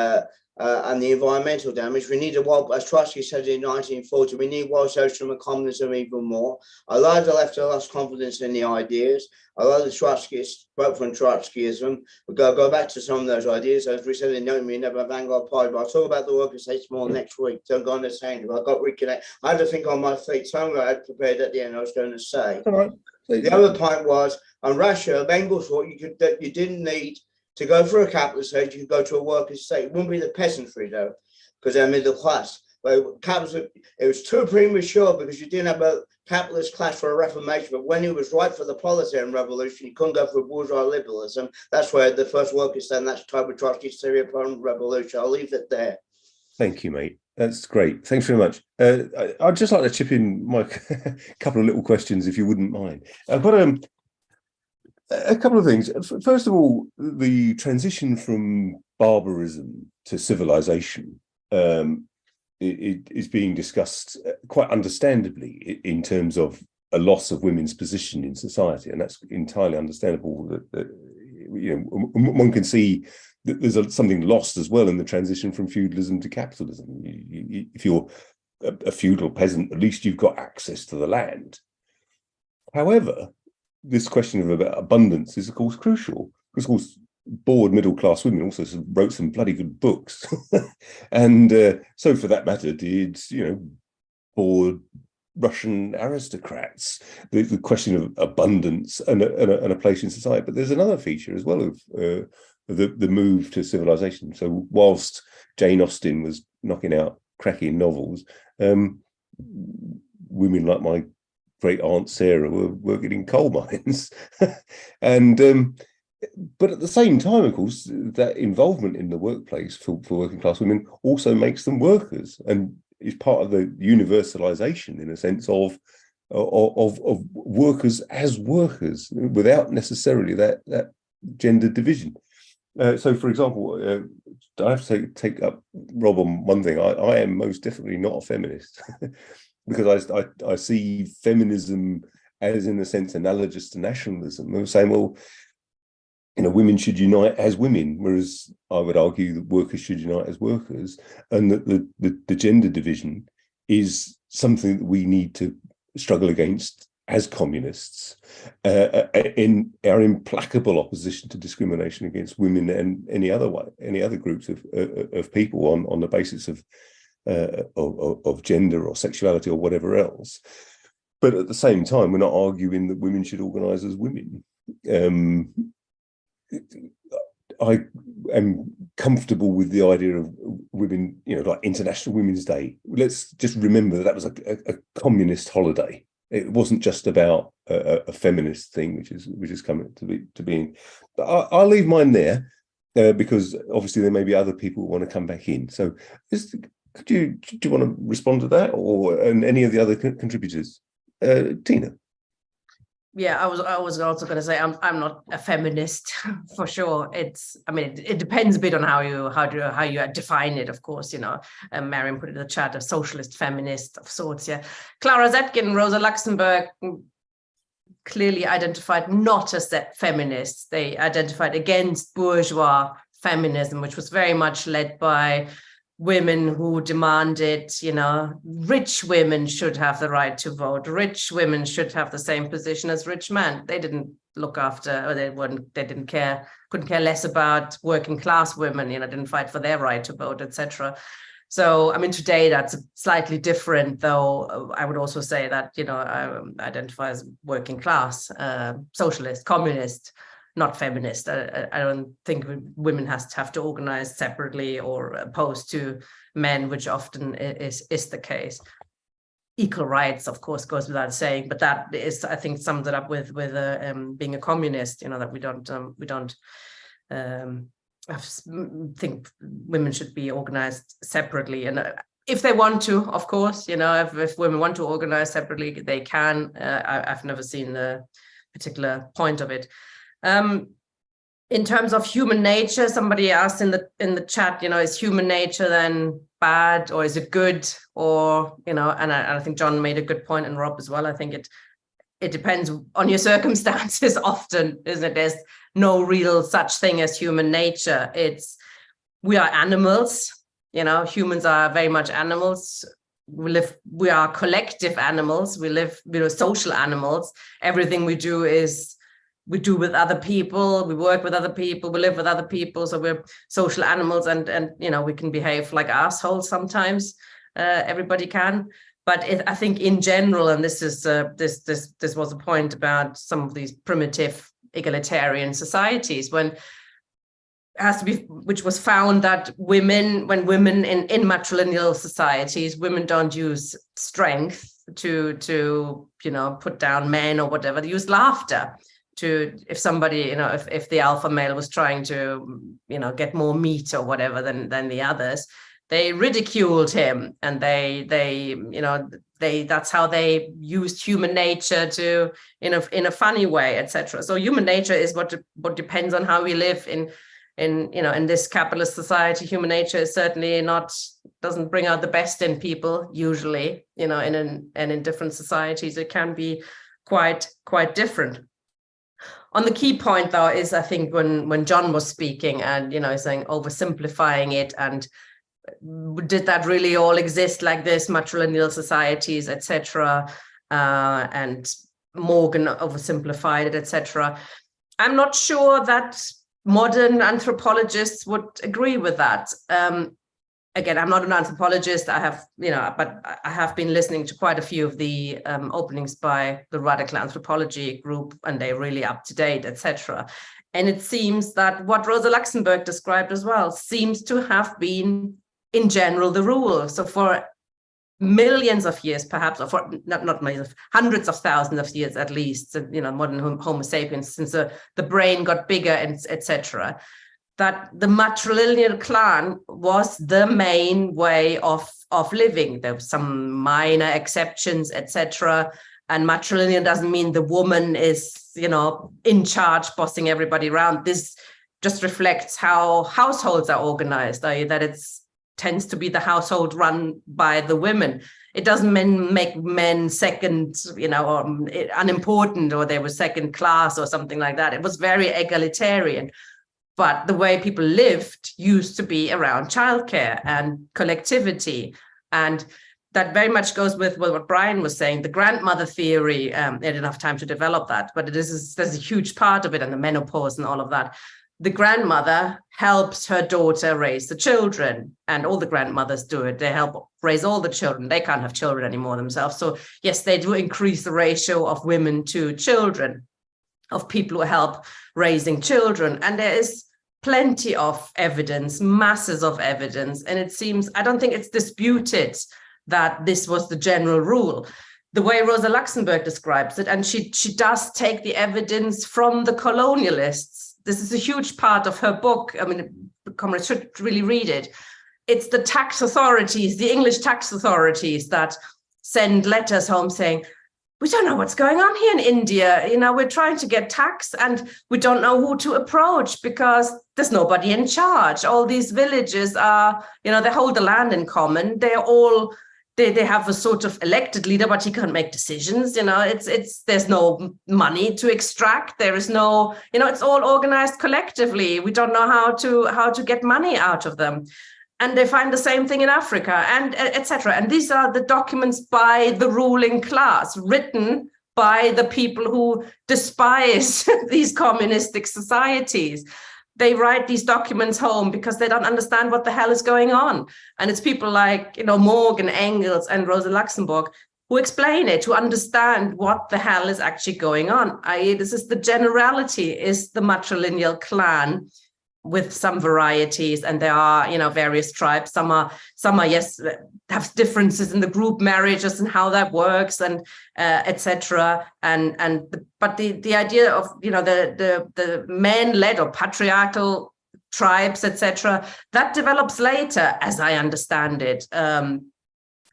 and the environmental damage. We need as Trotsky said in 1940, we need world socialism and communism even more. A lot of the left have lost confidence in the ideas. A lot of the Trotskyists spoke from Trotskyism. We'll go back to some of those ideas. As we said in Know Me, Never Vanguard Party, but I'll talk about the workers' states more next week. Don't go on the same. I got reconnected. I had to think on my feet. Something I had prepared at the end I was going to say.
All right.
The other point was, on Russia, Engels thought that you didn't need to go for a capitalist state, you could go to a workers' state. It wouldn't be the peasantry, though, because they're middle class. But it was too premature because you didn't have a capitalist class for a reformation. But when it was right for the proletarian revolution, you couldn't go for bourgeois liberalism. That's where the first workers' state, and that's type of Trotsky's theory upon revolution. I'll leave it there.
Thank you, mate. That's great. Thanks very much. I'd just like to chip in my couple of little questions, if you wouldn't mind. I've got a couple of things. First of all, the transition from barbarism to civilization is being discussed quite understandably in terms of a loss of women's position in society, and that's entirely understandable. That one can see that there's something lost as well in the transition from feudalism to capitalism. If you're a feudal peasant, at least you've got access to the land. However, this question of abundance is, of course, crucial. Because, of course, bored middle-class women also wrote some bloody good books. And so, for that matter, did, bored Russian aristocrats. The question of abundance and a place in society. But there's another feature as well of the move to civilization. So whilst Jane Austen was knocking out cracking novels, women like my great aunt Sarah were working in coal mines. And but at the same time, of course, that involvement in the workplace for working class women also makes them workers and is part of the universalization, in a sense, of workers as workers without necessarily that gender division. So, for example, I have to take up Rob on one thing. I am most definitely not a feminist because I see feminism as, in a sense, analogous to nationalism. I'm saying, well, women should unite as women, whereas I would argue that workers should unite as workers, and that the gender division is something that we need to struggle against as communists in our implacable opposition to discrimination against women and any other groups of people on the basis of gender or sexuality or whatever else. But at the same time, we're not arguing that women should organise as women. I am comfortable with the idea of women, like International Women's Day. Let's just remember that was a communist holiday. It wasn't just about a feminist thing, which is coming to being. But I'll leave mine there because obviously there may be other people who want to come back in. So, do you want to respond to that, and any of the other contributors, Tina?
Yeah, I was also going to say I'm not a feminist for sure. It depends a bit on how you define it, of course. Mariam put it in the chat, a socialist feminist of sorts. Yeah, Clara Zetkin, Rosa Luxemburg clearly identified not as that feminists. They identified against bourgeois feminism, which was very much led by women who demanded, rich women should have the right to vote. Rich women should have the same position as rich men. They didn't look after, or they didn't care, couldn't care less about working class women, didn't fight for their right to vote, etc. So, today that's slightly different, though. I would also say that, I identify as working class, socialist, communist, not feminist. I don't think women have to organize separately or opposed to men, which often is the case. Equal rights, of course, goes without saying, but that is, I think, sums it up with being a communist. That we don't think women should be organized separately, and if they want to, of course, if women want to organize separately, they can. I've never seen the particular point of it. In terms of human nature, somebody asked in the chat, is human nature then bad, or is it good, or and I think John made a good point, and Rob as well. I think it depends on your circumstances often, isn't it? There's no real such thing as human nature. It's we are animals, humans are very much animals. We are collective animals. We're social animals. Everything we do we do with other people, we work with other people, we live with other people. So we're social animals, and we can behave like assholes sometimes. Everybody can. But I think in general, and this is this was a point about some of these primitive egalitarian societies, when has to be, which was found that when women in matrilineal societies, women don't use strength to put down men or whatever. They use laughter to, if somebody, if the alpha male was trying to, get more meat or whatever than the others, they ridiculed him, and that's how they used human nature to, in a funny way, etc. So human nature is what depends on how we live in this capitalist society. Human nature is certainly doesn't bring out the best in people usually, in different societies it can be quite different. On the key point though is, I think when John was speaking and saying oversimplifying it, and did that really all exist like this, matrilineal societies, etc., and Morgan oversimplified it, etc. I'm not sure that modern anthropologists would agree with that. Again, I'm not an anthropologist. I have, but I have been listening to quite a few of the openings by the Radical Anthropology group, and they're really up to date, etc. And it seems that what Rosa Luxemburg described as well seems to have been, in general, the rule. So for millions of years, perhaps, or for not millions, hundreds of thousands of years at least, modern Homo sapiens, since the brain got bigger, and etc., that the matrilineal clan was the main way of living. There were some minor exceptions, etc. And matrilineal doesn't mean the woman is, in charge, bossing everybody around. This just reflects how households are organized, i.e. that it tends to be the household run by the women. It doesn't make men second, or unimportant, or they were second class or something like that. It was very egalitarian. But the way people lived used to be around childcare and collectivity. And that very much goes with what Brian was saying, the grandmother theory. I had enough time to develop that, but there's a huge part of it, and the menopause and all of that. The grandmother helps her daughter raise the children, and all the grandmothers do it. They help raise all the children. They can't have children anymore themselves. So yes, they do increase the ratio of women to children, of people who help raising children. And there is plenty of evidence, masses of evidence. And it seems, I don't think it's disputed that this was the general rule. The way Rosa Luxemburg describes it, and she does take the evidence from the colonialists. This is a huge part of her book. I mean, comrades should really read it. It's the tax authorities, the English tax authorities, that send letters home saying, we don't know what's going on here in India. We're trying to get tax and we don't know who to approach because there's nobody in charge. All these villages are, they hold the land in common. They're all, they have a sort of elected leader, but he can't make decisions. There's no money to extract. There is no, it's all organized collectively. We don't know how to get money out of them. And they find the same thing in Africa, and etc. And these are the documents by the ruling class, written by the people who despise these communistic societies. They write these documents home because they don't understand what the hell is going on. And it's people like, Morgan, Engels, and Rosa Luxemburg who explain it, who understand what the hell is actually going on. I.e., this is the generality, is the matrilineal clan, with some varieties, and there are various tribes. Some are yes, have differences in the group marriages and how that works, and etc. But the idea of the man-led or patriarchal tribes, etc., that develops later, as I understand it,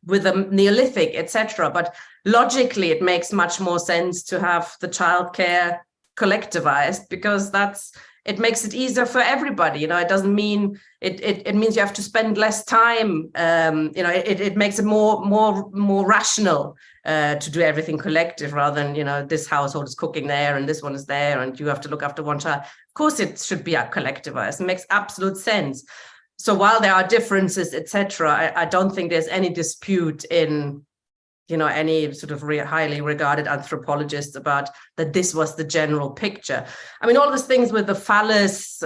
with the Neolithic, etc. But logically, it makes much more sense to have the childcare collectivized, because it makes it easier for everybody. It doesn't mean it means you have to spend less time. It makes it more rational to do everything collective, rather than this household is cooking there and this one is there and you have to look after one child. Of course, it should be collectivized. It makes absolute sense. so while there are differences, etc., I don't think there's any dispute in, you know, any sort of highly regarded anthropologists about that this was the general picture. I mean, all these things with the phallus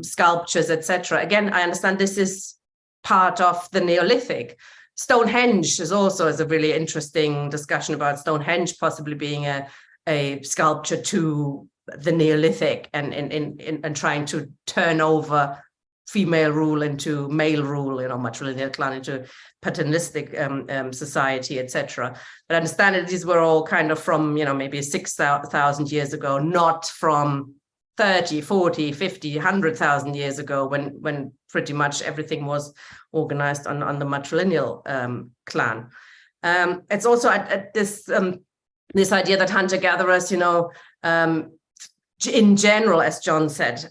sculptures, etc. Again, I understand this is part of the Neolithic. Stonehenge is also a really interesting discussion about Stonehenge possibly being a sculpture to the Neolithic and trying to turn over female rule into male rule, you know, matrilineal clan into paternalistic society, etc. But I understand that these were all kind of from, you know, maybe 6,000 years ago, not from 30, 40, 50, 100,000 years ago when pretty much everything was organized on the matrilineal clan. It's also this idea that hunter-gatherers, you know, in general, as John said,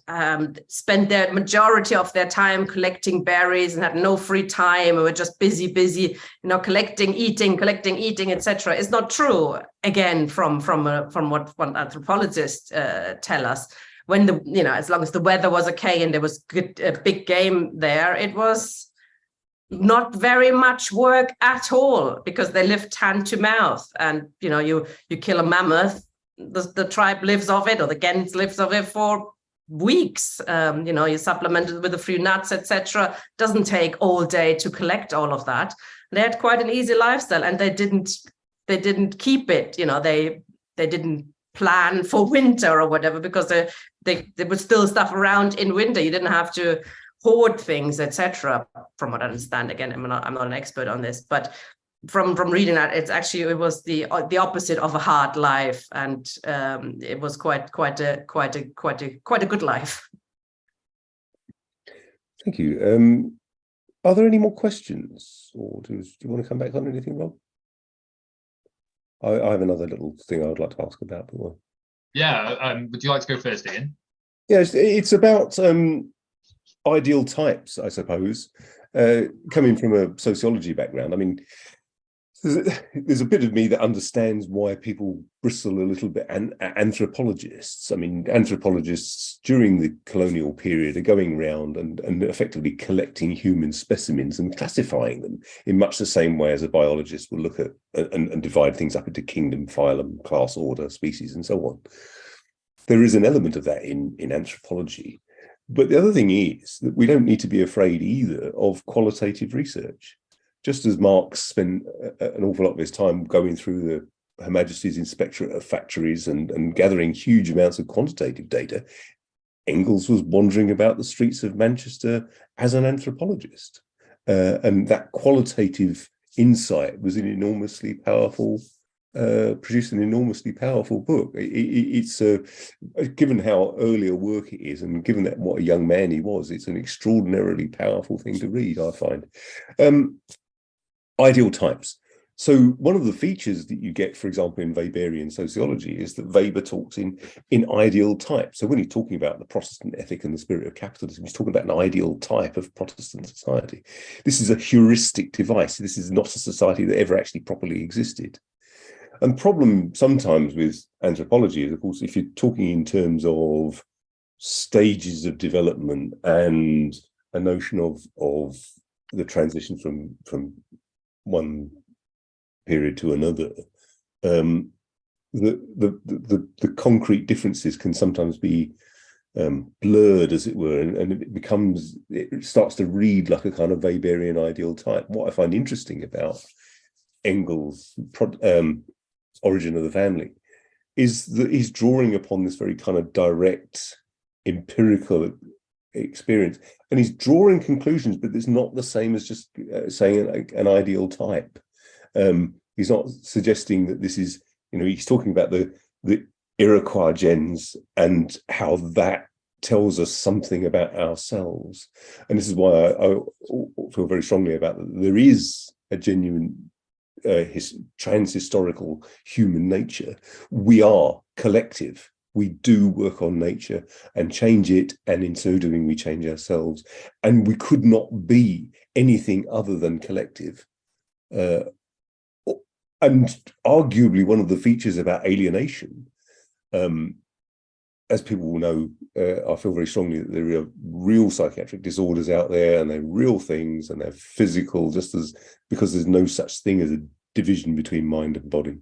spent their majority of their time collecting berries and had no free time and were just busy, you know, collecting, eating, etc. It's not true. Again, from what anthropologists tell us, when you know, as long as the weather was okay and there was good big game there, it was not very much work at all because they lived hand to mouth. And you know, you kill a mammoth, the tribe lives off it, or the Gens lives off it for weeks. You know, you supplement it with a few nuts, etc. Doesn't take all day to collect all of that. They had quite an easy lifestyle, and they didn't keep it. You know, they didn't plan for winter or whatever because there was still stuff around in winter. You didn't have to hoard things, etc. From what I understand, again, I'm not an expert on this, but from reading that, it was the opposite of a hard life, and it was quite a good life.
Thank you. Are there any more questions, or do you want to come back on anything, Rob? I have another little thing I would like to ask about. But well.
Yeah, would you like to go first, Ian?
Yes, it's about ideal types, I suppose. Coming from a sociology background, I mean, there's a bit of me that understands why people bristle a little bit. And anthropologists, I mean, anthropologists during the colonial period are going around and effectively collecting human specimens and classifying them in much the same way as a biologist will look at and divide things up into kingdom, phylum, class, order, species, and so on. There is an element of that in anthropology. But the other thing is that we don't need to be afraid either of qualitative research. Just as Marx spent an awful lot of his time going through Her Majesty's Inspectorate of Factories and gathering huge amounts of quantitative data, Engels was wandering about the streets of Manchester as an anthropologist. And that qualitative insight was an enormously powerful, produced an enormously powerful book. It's given how early a work it is, and given that what a young man he was, it's an extraordinarily powerful thing to read, I find. Ideal types. So one of the features that you get, for example, in Weberian sociology is that Weber talks in ideal types. So when he's talking about the Protestant ethic and the spirit of capitalism, he's talking about an ideal type of Protestant society. This is a heuristic device. This is not a society that ever actually properly existed. And problem sometimes with anthropology is, of course, if you're talking in terms of stages of development and a notion of the transition from one period to another, the concrete differences can sometimes be blurred, as it were, and it starts to read like a kind of Weberian ideal type. What I find interesting about Engels' Origin of the Family is that he's drawing upon this very kind of direct empirical experience, and he's drawing conclusions, but it's not the same as just saying an ideal type. He's not suggesting that this is, you know, he's talking about the Iroquois gens and how that tells us something about ourselves. And this is why I feel very strongly about that. There is a genuine trans-historical human nature. We are collective. We do work on nature and change it, and in so doing, we change ourselves. And we could not be anything other than collective. And arguably, one of the features about alienation as people will know, I feel very strongly that there are real psychiatric disorders out there, and they're real things, and they're physical, just as because there's no such thing as a division between mind and body.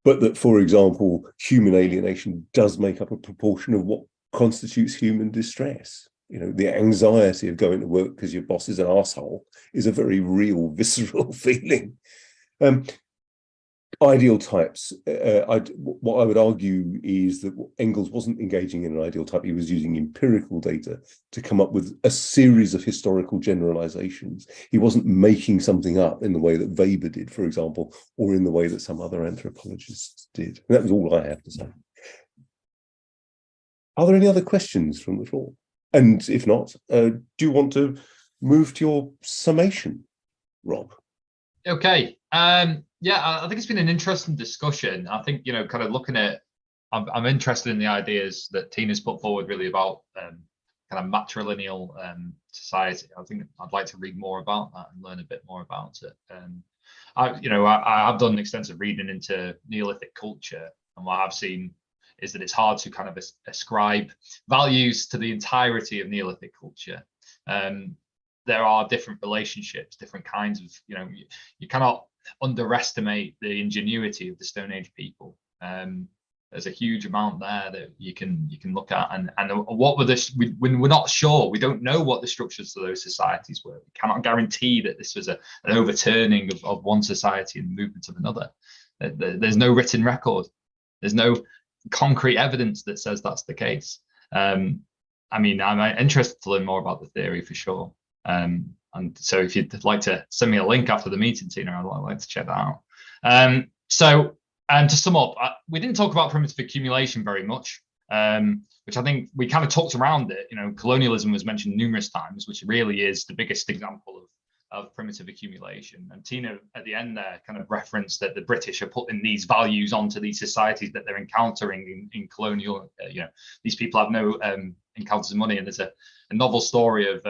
But that, for example, human alienation does make up a proportion of what constitutes human distress. You know, the anxiety of going to work because your boss is an arsehole is a very real, visceral feeling. Ideal types. What I would argue is that Engels wasn't engaging in an ideal type. He was using empirical data to come up with a series of historical generalizations. He wasn't making something up in the way that Weber did, for example, or in the way that some other anthropologists did. And that was all I have to say. Are there any other questions from the floor? And if not, do you want to move to your summation, Rob?
Okay. Yeah, I think it's been an interesting discussion. I think, you know, kind of looking at, I'm interested in the ideas that Tina's put forward really about kind of matrilineal society. I think I'd like to read more about that and learn a bit more about it. I have done extensive reading into Neolithic culture, and what I've seen is that it's hard to kind of ascribe values to the entirety of Neolithic culture. There are different relationships, different kinds of, you know, you cannot underestimate the ingenuity of the Stone Age people. There's a huge amount there that you can look at, and what were this? When we're not sure, we don't know what the structures of those societies were. We cannot guarantee that this was an overturning of one society and the movement of another. There's no written record. There's no concrete evidence that says that's the case. I mean, I'm interested to learn more about the theory for sure. And so if you'd like to send me a link after the meeting, Tina, I'd like to check that out. So to sum up, we didn't talk about primitive accumulation very much, which I think we kind of talked around it. You know, colonialism was mentioned numerous times, which really is the biggest example of primitive accumulation. And Tina at the end there kind of referenced that the British are putting these values onto these societies that they're encountering in colonial, these people have no encounters of money. And there's a novel story of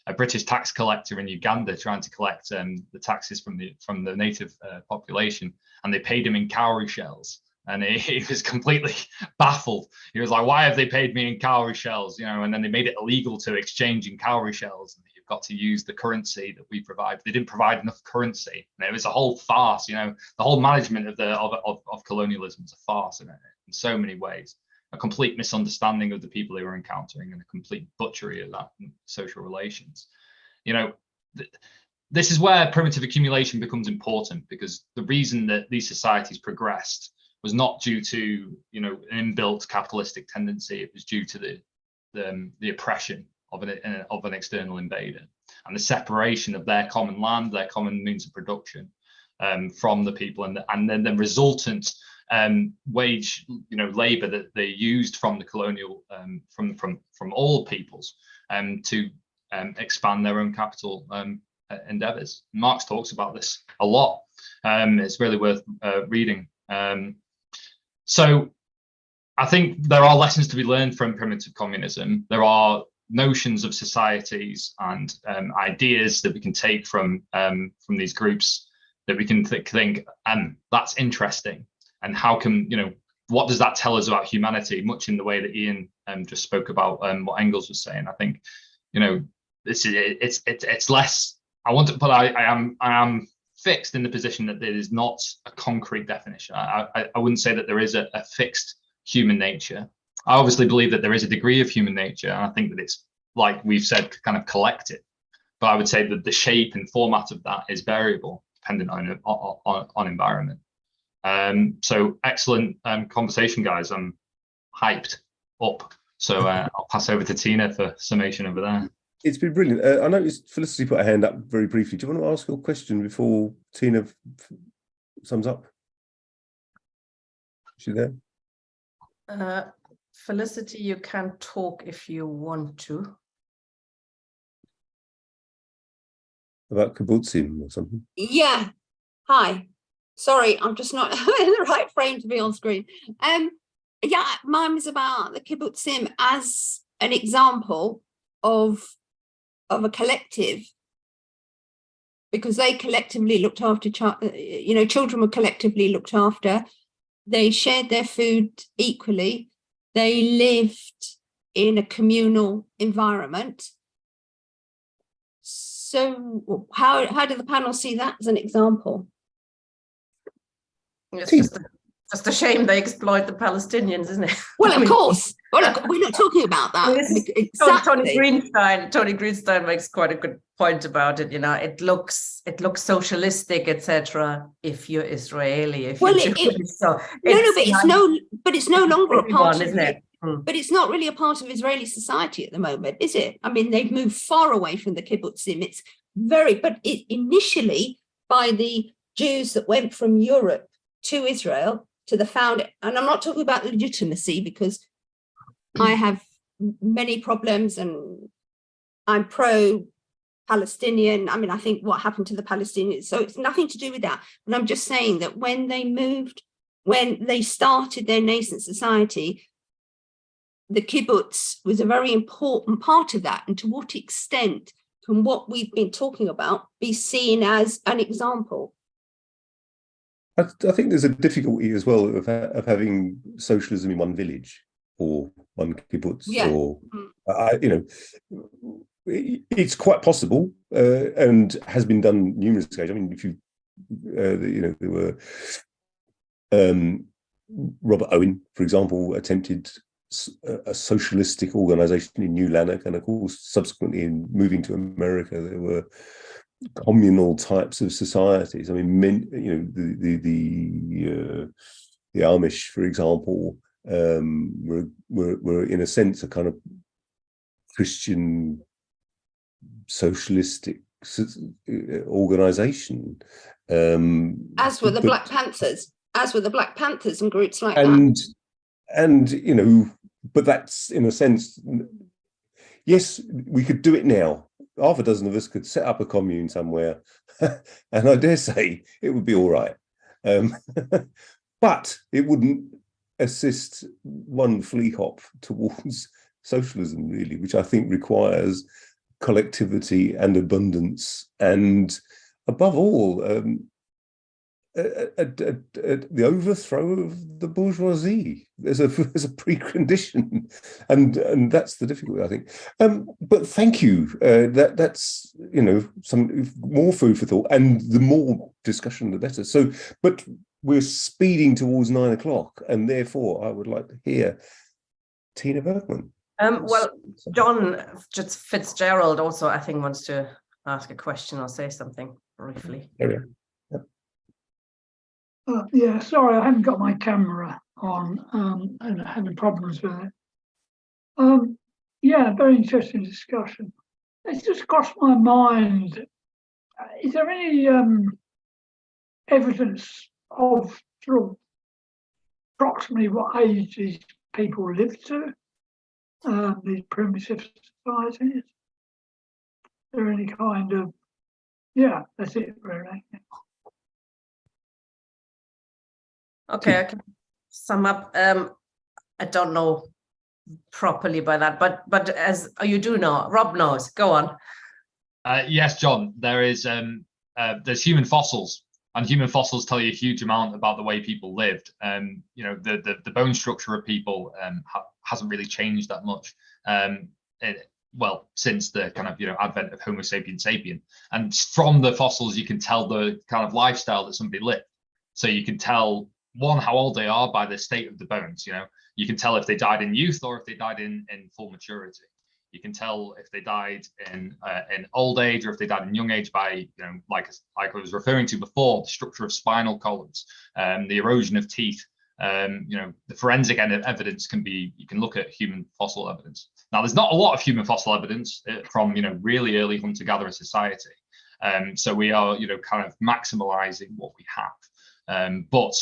a British tax collector in Uganda trying to collect the taxes from the native population, and they paid him in cowrie shells. And he was completely baffled. He was like, "Why have they paid me in cowrie shells?" You know, and then they made it illegal to exchange in cowrie shells. And you've got to use the currency that we provide. They didn't provide enough currency. And it was a whole farce. You know, the whole management of colonialism is a farce in so many ways. A complete misunderstanding of the people they were encountering, and a complete butchery of that social relations. You know, this is where primitive accumulation becomes important, because the reason that these societies progressed was not due to, you know, an inbuilt capitalistic tendency. It was due to the oppression of an external invader, and the separation of their common land, their common means of production from the people, and then the resultant wage, you know, labor that they used from the colonial from all peoples to expand their own capital endeavors. Marx talks about this a lot. It's really worth reading. So I think there are lessons to be learned from primitive communism. There are notions of societies and ideas that we can take from these groups that we can think that's interesting. And how can, you know, what does that tell us about humanity? Much in the way that Ian just spoke about what Engels was saying. I think, you know, it's less. I want to, but I am fixed in the position that there is not a concrete definition. I wouldn't say that there is a fixed human nature. I obviously believe that there is a degree of human nature, and I think that it's, like we've said, kind of collective. But I would say that the shape and format of that is variable, dependent on environment. So excellent conversation, guys. I'm hyped up. So I'll pass over to Tina for summation over there.
It's been brilliant. I noticed Felicity put her hand up very briefly. Do you want to ask your question before Tina sums up? Is she there?
Felicity, you can talk if you want to.
About kibbutzim or something?
Yeah. Hi. Sorry, I'm just not in the right frame to be on screen. Yeah, mine was about the kibbutzim as an example of a collective, because they collectively looked after, children were collectively looked after. They shared their food equally. they lived in a communal environment. So how do the panel see that as an example?
It's just a shame they exploit the Palestinians, isn't it?
Well, of course. Well, we're not talking about that. Exactly.
Tony Greenstein makes quite a good point about it. You know, it looks socialistic, etc. If you're Israeli, if you're Jewish,
but it's no longer a part of
isn't it?
But it's not really a part of Israeli society at the moment, is it? I mean, they've moved far away from the kibbutzim. It's initially by the Jews that went from Europe to Israel to the found, and I'm not talking about legitimacy because I have many problems and I'm pro-Palestinian. I mean, I think what happened to the Palestinians, so it's nothing to do with that. But I'm just saying that when they started their nascent society, the kibbutz was a very important part of that. And to what extent can what we've been talking about be seen as an example?
I think there's a difficulty as well of having socialism in one village or one kibbutz, or it's quite possible and has been done numerous occasions. I mean, if you there were Robert Owen, for example, attempted a socialistic organization in New Lanark, and of course, subsequently in moving to America, there were communal types of societies. I mean, the Amish, for example, were in a sense a kind of Christian socialistic organization.
As were the Black Panthers. As were the Black Panthers and groups like that.
And but that's in a sense, yes, we could do it now. Half a dozen of us could set up a commune somewhere, and I dare say it would be all right. But it wouldn't assist one flea hop towards socialism, really, which I think requires collectivity and abundance, and above all, the overthrow of the bourgeoisie as a precondition, and that's the difficulty, I think. But thank you. That's some more food for thought, and the more discussion, the better. So, but we're speeding towards 9 o'clock, and therefore I would like to hear Tina Bergman.
Well, John Fitzgerald also, I think, wants to ask a question or say something briefly.
Yeah, sorry, I haven't got my camera on and having problems with it. Yeah, very interesting discussion. It's just crossed my mind. Is there any evidence of sort of approximately what age these people live to, these primitive societies? Is there any kind of, that's it really.
Okay, I can sum up. I don't know properly by that, but as you do know, Rob knows. Go on.
Yes, John. There's human fossils, and human fossils tell you a huge amount about the way people lived. The bone structure of people hasn't really changed that much. Since the kind of advent of Homo sapiens sapien, and from the fossils you can tell the kind of lifestyle that somebody lived. So you can tell, one, how old they are by the state of the bones. You can tell if they died in youth or if they died in full maturity. You can tell if they died in old age or if they died in young age by, like I was referring to before, the structure of spinal columns, the erosion of teeth. The forensic evidence you can look at human fossil evidence. Now, there's not a lot of human fossil evidence from, really early hunter-gatherer society. So we are, kind of maximalizing what we have. But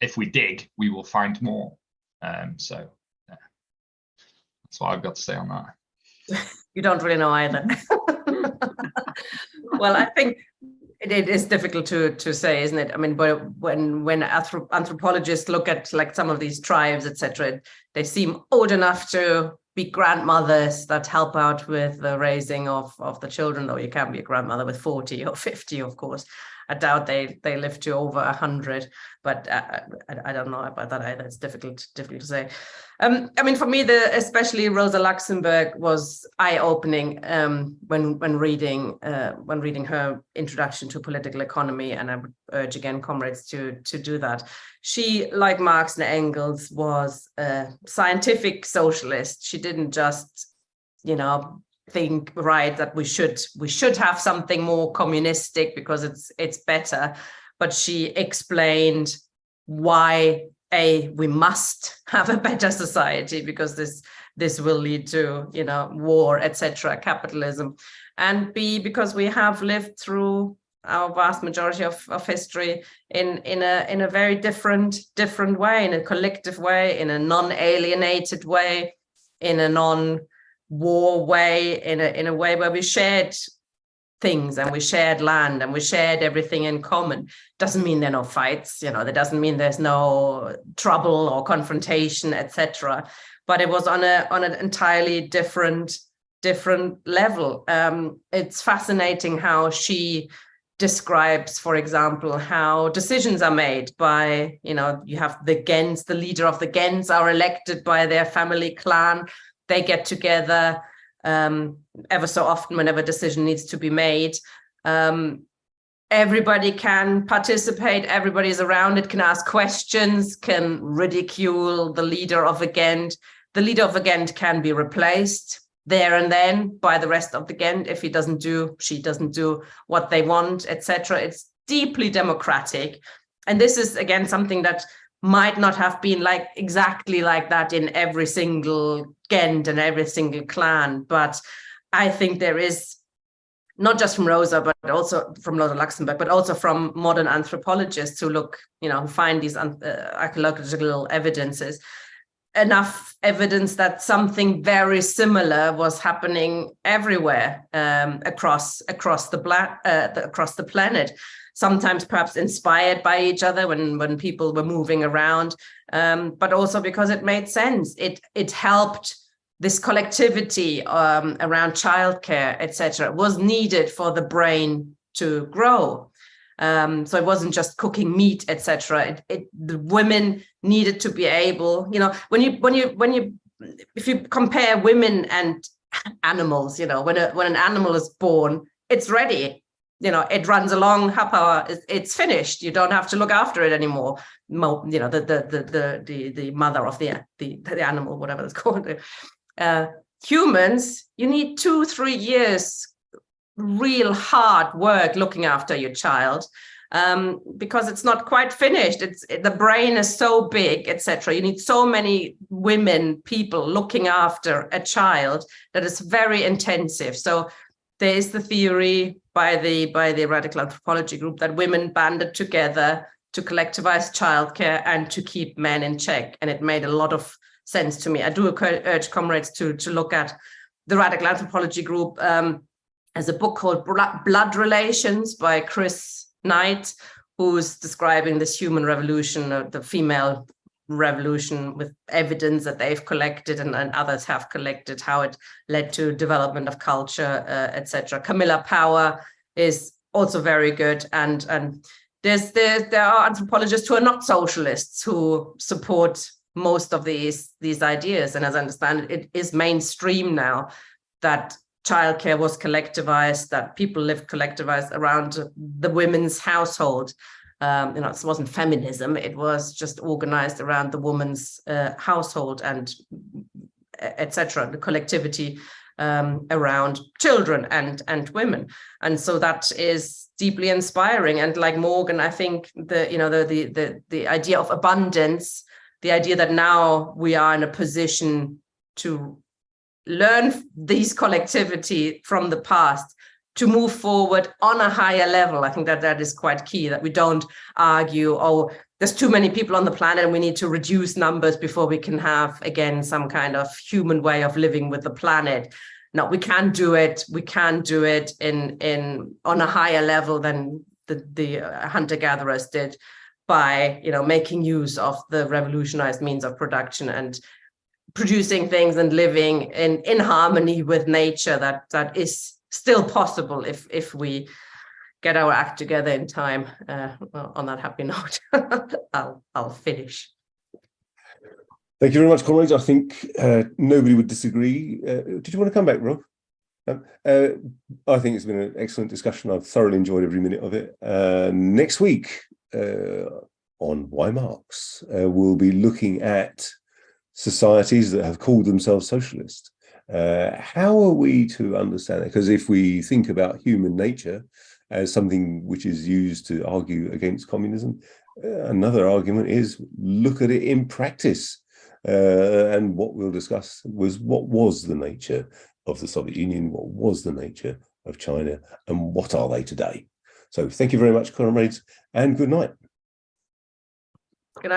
if we dig, we will find more. So yeah. That's what I've got to say on that.
You don't really know either. Well, I think it is difficult to say, isn't it? I mean, but when anthropologists look at like some of these tribes, etc., they seem old enough to be grandmothers that help out with the raising of the children, though you can't be a grandmother with 40 or 50, of course. I doubt they live to over 100, but I don't know about that either. It's difficult to say. I mean, for me, especially Rosa Luxemburg was eye-opening when reading her introduction to political economy, and I would urge again comrades to do that. She, like Marx and Engels, was a scientific socialist. She didn't just, think that we should have something more communistic because it's better, but she explained why we must have a better society because this will lead to war, etc., capitalism, and B, because we have lived through our vast majority of history in a very different way, in a collective way, in a non-alienated way, in a non-war way, in a way where we shared things and we shared land and we shared everything in common. Doesn't mean there are no fights, that doesn't mean there's no trouble or confrontation, etc. But it was on an entirely different level. It's fascinating how she describes, for example, how decisions are made by, you have the Gens, the leader of the Gens are elected by their family clan. They get together ever so often whenever a decision needs to be made. Everybody can participate, everybody's around it, can ask questions, can ridicule the leader of a Gent. The leader of a Gent can be replaced there and then by the rest of the Gent if she doesn't do what they want, etc. It's deeply democratic. And this is, again, something that might not have been exactly like that in every single Gent and every single clan. But I think there is, not just from Rosa, but also from Rosa Luxemburg, but also from modern anthropologists who who find these archaeological evidences, enough evidence that something very similar was happening everywhere across the planet. Sometimes perhaps inspired by each other when people were moving around, but also because it made sense. It helped this collectivity around childcare, etc. was needed for the brain to grow. So it wasn't just cooking meat, etc. The women needed to be able, if you compare women and animals, when an animal is born, it's ready. It runs along, power, it's finished. You don't have to look after it anymore. The mother of the animal, whatever it's called. Humans, you need 2-3 years real hard work looking after your child because it's not quite finished. The brain is so big, etc. You need so many people looking after a child that is very intensive. So there is the theory by the radical anthropology group that women banded together to collectivize childcare and to keep men in check. And it made a lot of sense to me. I do urge comrades to look at the radical anthropology group. There's a book called Blood Relations by Chris Knight, who's describing this human revolution, the female revolution, with evidence that they've collected and others have collected, how it led to development of culture, etc. Camilla Power is also very good, and there are anthropologists who are not socialists who support most of these ideas. And as I understand it is mainstream now that childcare was collectivized, that people lived collectivized around the women's household. It wasn't feminism, it was just organized around the woman's household and etc. The collectivity around children and women. And so that is deeply inspiring. And like Morgan, I think the idea of abundance, the idea that now we are in a position to learn these collectivity from the past, to move forward on a higher level. I think that is quite key, that we don't argue, oh, there's too many people on the planet and we need to reduce numbers before we can have, again, some kind of human way of living with the planet. No, we can do it. We can do it on a higher level than the hunter-gatherers did, by making use of the revolutionized means of production and producing things and living in harmony with nature. That is still possible if we get our act together in time. Well, on that happy note, I'll finish.
Thank you very much, comrades. I think nobody would disagree. Did you want to come back, Rob? I think it's been an excellent discussion. I've thoroughly enjoyed every minute of it. Next week on Why Marx, we'll be looking at societies that have called themselves socialist. How are we to understand it? Because if we think about human nature as something which is used to argue against communism, another argument is look at it in practice. And what we'll discuss was what was the nature of the Soviet Union, what was the nature of China, and what are they today? So thank you very much, comrades, and good night.